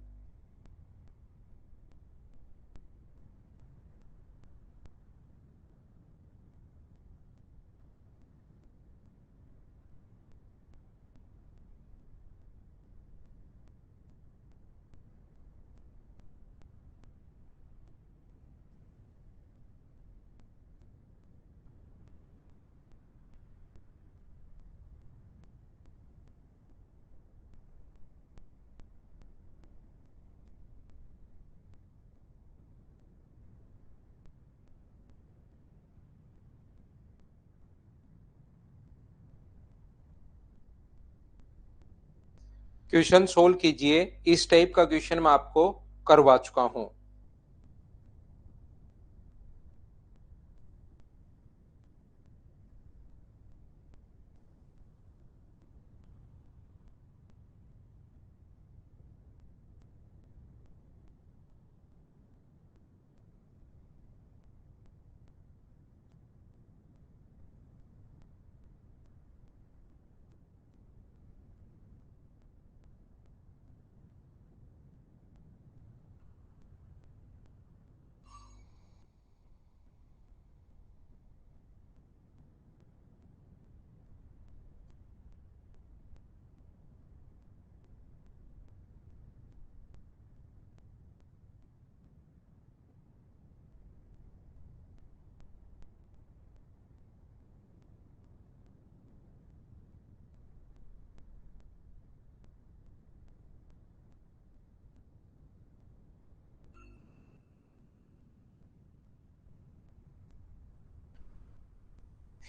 Speaker 1: क्वेश्चन सोल्व कीजिए, इस टाइप का क्वेश्चन मैं आपको करवा चुका हूं।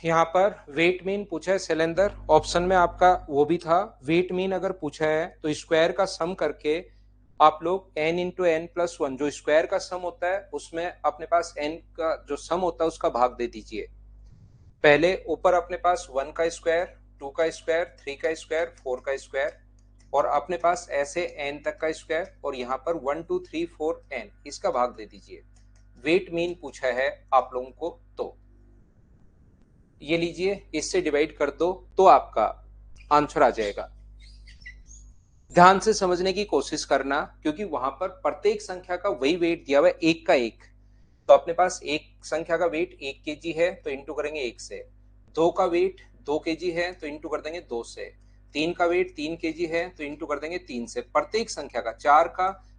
Speaker 1: यहाँ पर वेट मीन पूछा है सिलेंडर, ऑप्शन में आपका वो भी था। वेट मीन अगर पूछा है तो स्क्वायर का सम करके आप लोग n into N plus one, जो स्क्वायर का सम होता है उसमें अपने पास n का जो सम होता है उसका भाग दे दीजिए। पहले ऊपर अपने पास 1 का स्क्वायर, 2 का स्क्वायर, 3 का स्क्वायर, 4 का स्क्वायर, और अपने पास ऐसे n तक का स्क्वायर, और यहाँ पर 1 2 3 4 n, इसका भाग दे दीजिए। वेट मीन पूछा है आप लोगों को, तो ये लीजिए, इससे डिवाइड कर दो तो आपका आंसर आ जाएगा। ध्यान से समझने की कोशिश करना, क्योंकि वहां पर प्रत्येक संख्या का वही वेट दिया हुआ है, एक का एक। तो अपने पास एक संख्या का वेट 1 kg है तो इंटू करेंगे 1 से। 2 का वेट 2 kg है तो इंटू कर देंगे 2 से। 3 का वेट 3 kg है तो इंटू कर देंगे 3 से। प्रत्येक संख्या का,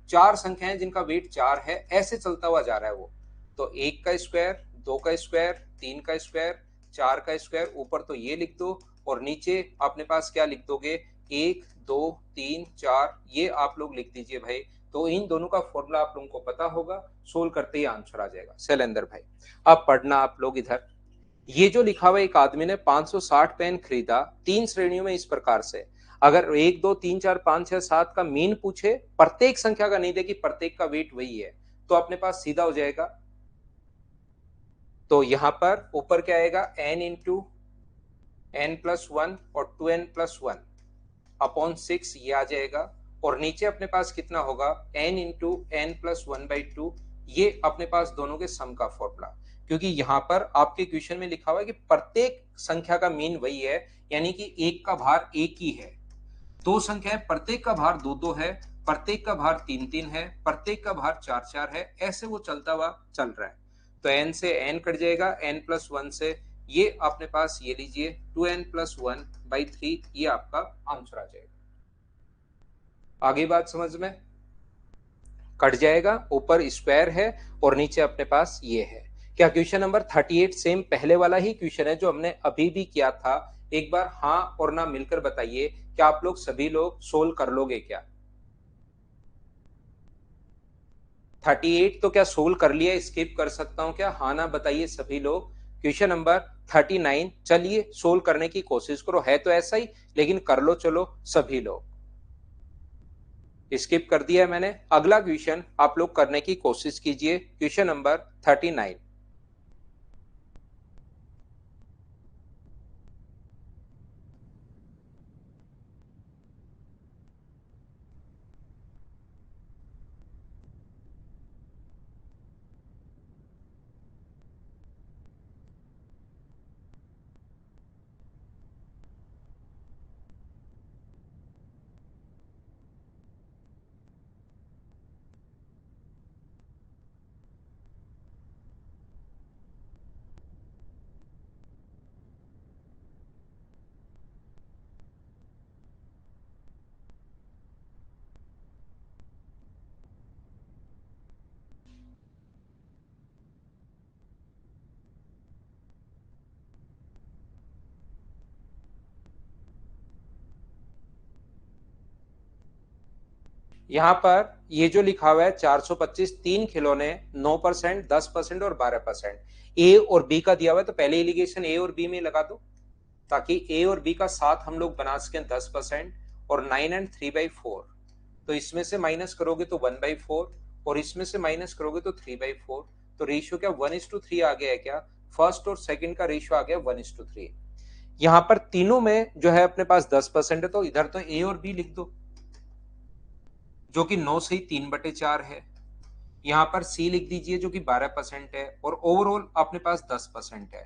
Speaker 1: चार संख्याएं जिनका वेट 4 है, ऐसे चलता हुआ जा रहा है वो। तो 1 का स्क्वायर, 2 का स्क्वायर, 3 का स्क्वायर, 4 का स्क्वायर, ऊपर तो ये लिख दो और नीचे अपने पास क्या लिख दोगे, 1 2 3 4, ये आप लोग लिख दीजिए भाई। तो इन दोनों का फॉर्मूला आप लोगों को पता होगा, सोल्व करते ही आंसर आ जाएगा। शैलेंद्र भाई अब पढ़ना आप लोग इधर। ये जो लिखा हुआ, एक आदमी ने 560 पेन खरीदा 3 श्रेणियों में इस प्रकार से। अगर 1 2 3 4 5 6 7 का मीन पूछे, प्रत्येक संख्या का नहीं दे कि प्रत्येक का वेट वही है, तो अपने पास सीधा हो जाएगा। तो यहां पर ऊपर क्या आएगा, n into N plus one और 2n प्लस वन अपॉन 6, ये आ जाएगा। और नीचे अपने पास कितना होगा, n into N plus one by two, ये अपने पास दोनों के सम का फॉर्मूला। क्योंकि यहां पर आपके क्वेश्चन में लिखा हुआ है कि प्रत्येक संख्या का मीन वही है, यानी कि एक का भार एक ही है। दो संख्याएं, प्रत्येक का भार दो दो है, प्रत्येक का भार तीन तीन है, प्रत्येक का भार चार चार है, ऐसे वो चलता हुआ चल रहा है। तो n से n कट जाएगा, n प्लस वन से, ये अपने पास ये लीजिए 2n plus one by three, ये आपका आंसर आ जाएगा। आगे बात समझ में, कट जाएगा, ऊपर स्क्वायर है और नीचे अपने पास ये है। क्या क्वेश्चन नंबर 38 सेम पहले वाला ही क्वेश्चन है जो हमने अभी भी किया था? एक बार हाँ और ना मिलकर बताइए, क्या आप लोग सभी लोग सोल्व कर लोगे क्या? 38 तो क्या सोल्व कर लिया, स्किप कर सकता हूं क्या? हाँ ना बताइए सभी लोग। क्वेश्चन नंबर 39 चलिए सोल्व करने की कोशिश करो, है तो ऐसा ही, लेकिन कर लो चलो सभी लोग। स्किप कर दिया है मैंने। अगला क्वेश्चन आप लोग करने की कोशिश कीजिए, क्वेश्चन नंबर 39। यहां पर ये जो लिखा हुआ है 425, तीन खिलौने 9%, 10% और 12%, ए और बी का दिया हुआ है, तो पहले एलिगेशन ए और बी में लगा दो, ताकि ए और बी का साथ हम लोग बना सकें 10%, और 9 एंड 3/4। तो इसमें से माइनस करोगे तो 1/4, और इसमें से माइनस करोगे तो 3/4। तो रेशियो क्या 1:3 आ गया है क्या? फर्स्ट और सेकंड का रेशियो आ गया 1:3। यहां पर तीनों में जो है अपने पास 10% है, तो इधर तो ए और बी लिख दो, जो कि 9 से ही 3/4 है। यहाँ पर सी लिख दीजिए जो कि 12% है, और ओवरऑल अपने पास 10% है।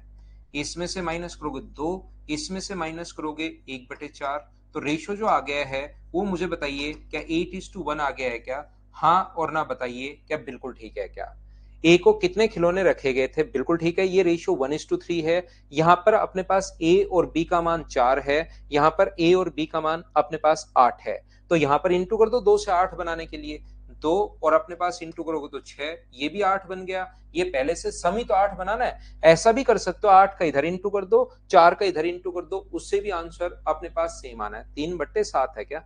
Speaker 1: इसमें से माइनस करोगे 2, इसमें से माइनस करोगे 1/4। तो रेशियो जो आ गया है वो मुझे बताइए, क्या 8:1 आ गया है क्या? हाँ और ना बताइए, क्या बिल्कुल ठीक है क्या? ए को कितने खिलौने रखे गए थे? बिल्कुल ठीक है, ये रेशियो 1:3 है। यहाँ पर अपने पास ए और बी का मान 4 है, यहाँ पर ए और बी का मान अपने पास 8 है। तो यहाँ पर इंटू कर दो 2 से 8 बनाने के लिए, 2 और अपने पास इंटू करोगे तो 6, ये भी 8 बन गया। ये पहले से सम ही तो 8 बनाना है, ऐसा भी कर सकते हो, 8 का इधर इंटू कर दो, 4 का इधर इंटू कर दो, उससे भी आंसर अपने पास सेम आना है। 3/7 है क्या?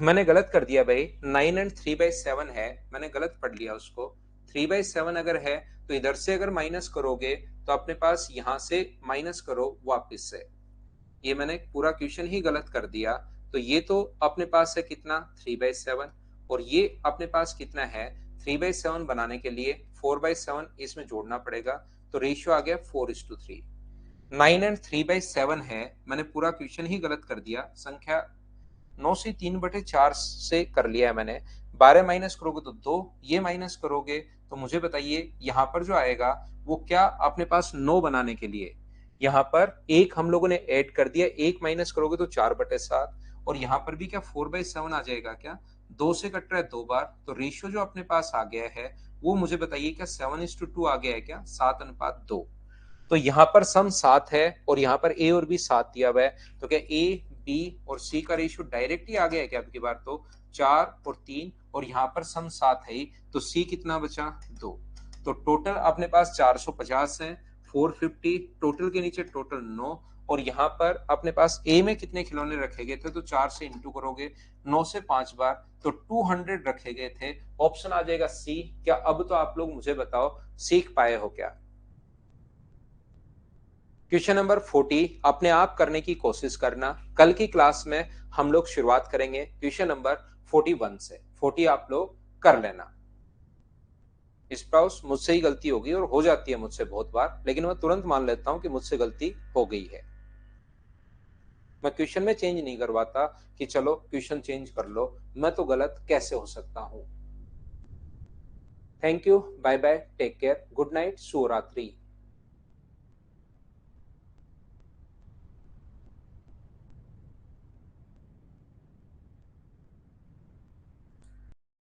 Speaker 1: मैंने गलत कर दिया भाई, 9 एंड 3/7 है, मैंने गलत पढ़ लिया उसको। 3/7 अगर है तो इधर से अगर माइनस करोगे तो अपने पास यहां से माइनस करो वापस से। ये मैंने पूरा क्वेश्चन ही गलत कर दिया। तो ये तो अपने पास है कितना 3/7, और ये अपने पास कितना है 3/7 बनाने के लिए 4/7 इसमें जोड़ना पड़ेगा। तो रेशियो आ गया 4:3। 9 एंड 3/7 है, मैंने पूरा क्वेश्चन ही गलत कर दिया। संख्या 9 से 3/4 से कर लिया है मैंने। 12 माइनस करोगे तो 2, ये माइनस करोगे तो मुझे बताइए यहाँ पर जो आएगा वो क्या अपने पास 9 बनाने के लिए यहाँ पर एक हम लोगों ने ऐड कर दिया, एक माइनस करोगे तो 4/7, और यहाँ पर भी क्या 4/7 आ जाएगा क्या? 2 से कट रहा है 2 बार, तो रेशियो जो अपने पास आ गया है वो मुझे बताइए क्या 7:2 आ गया है क्या? 7:2। तो यहाँ पर सम 7 है और यहाँ पर ए और बी 7 दिया हुआ है, तो क्या ए बी और सी का रेशियो डायरेक्ट ही आ गया है क्या? आपकी बार तो 4 और 3, और यहाँ पर सम 7 है ही, तो सी कितना बचा 2। तो टोटल अपने पास 450 है, 450 टोटल के नीचे टोटल 9, और यहाँ पर अपने पास ए में कितने खिलौने रखे गए थे? तो 4 से इंटू करोगे 9 से 5 बार, तो 200 रखे गए थे। ऑप्शन आ जाएगा सी। क्या अब तो आप लोग मुझे बताओ सीख पाए हो क्या? क्वेश्चन नंबर 40 अपने आप करने की कोशिश करना। कल की क्लास में हम लोग शुरुआत करेंगे क्वेश्चन नंबर 41 से। 40 आप लोग कर लेना। स्प्राउस मुझसे ही गलती होगी, और हो जाती है मुझसे बहुत बार, लेकिन मैं तुरंत मान लेता हूं कि मुझसे गलती हो गई है। मैं क्वेश्चन में चेंज नहीं करवाता कि चलो क्वेश्चन चेंज कर लो, मैं तो गलत कैसे हो सकता हूं। Thank you, bye bye, take care, good night, शुभ रात्रि।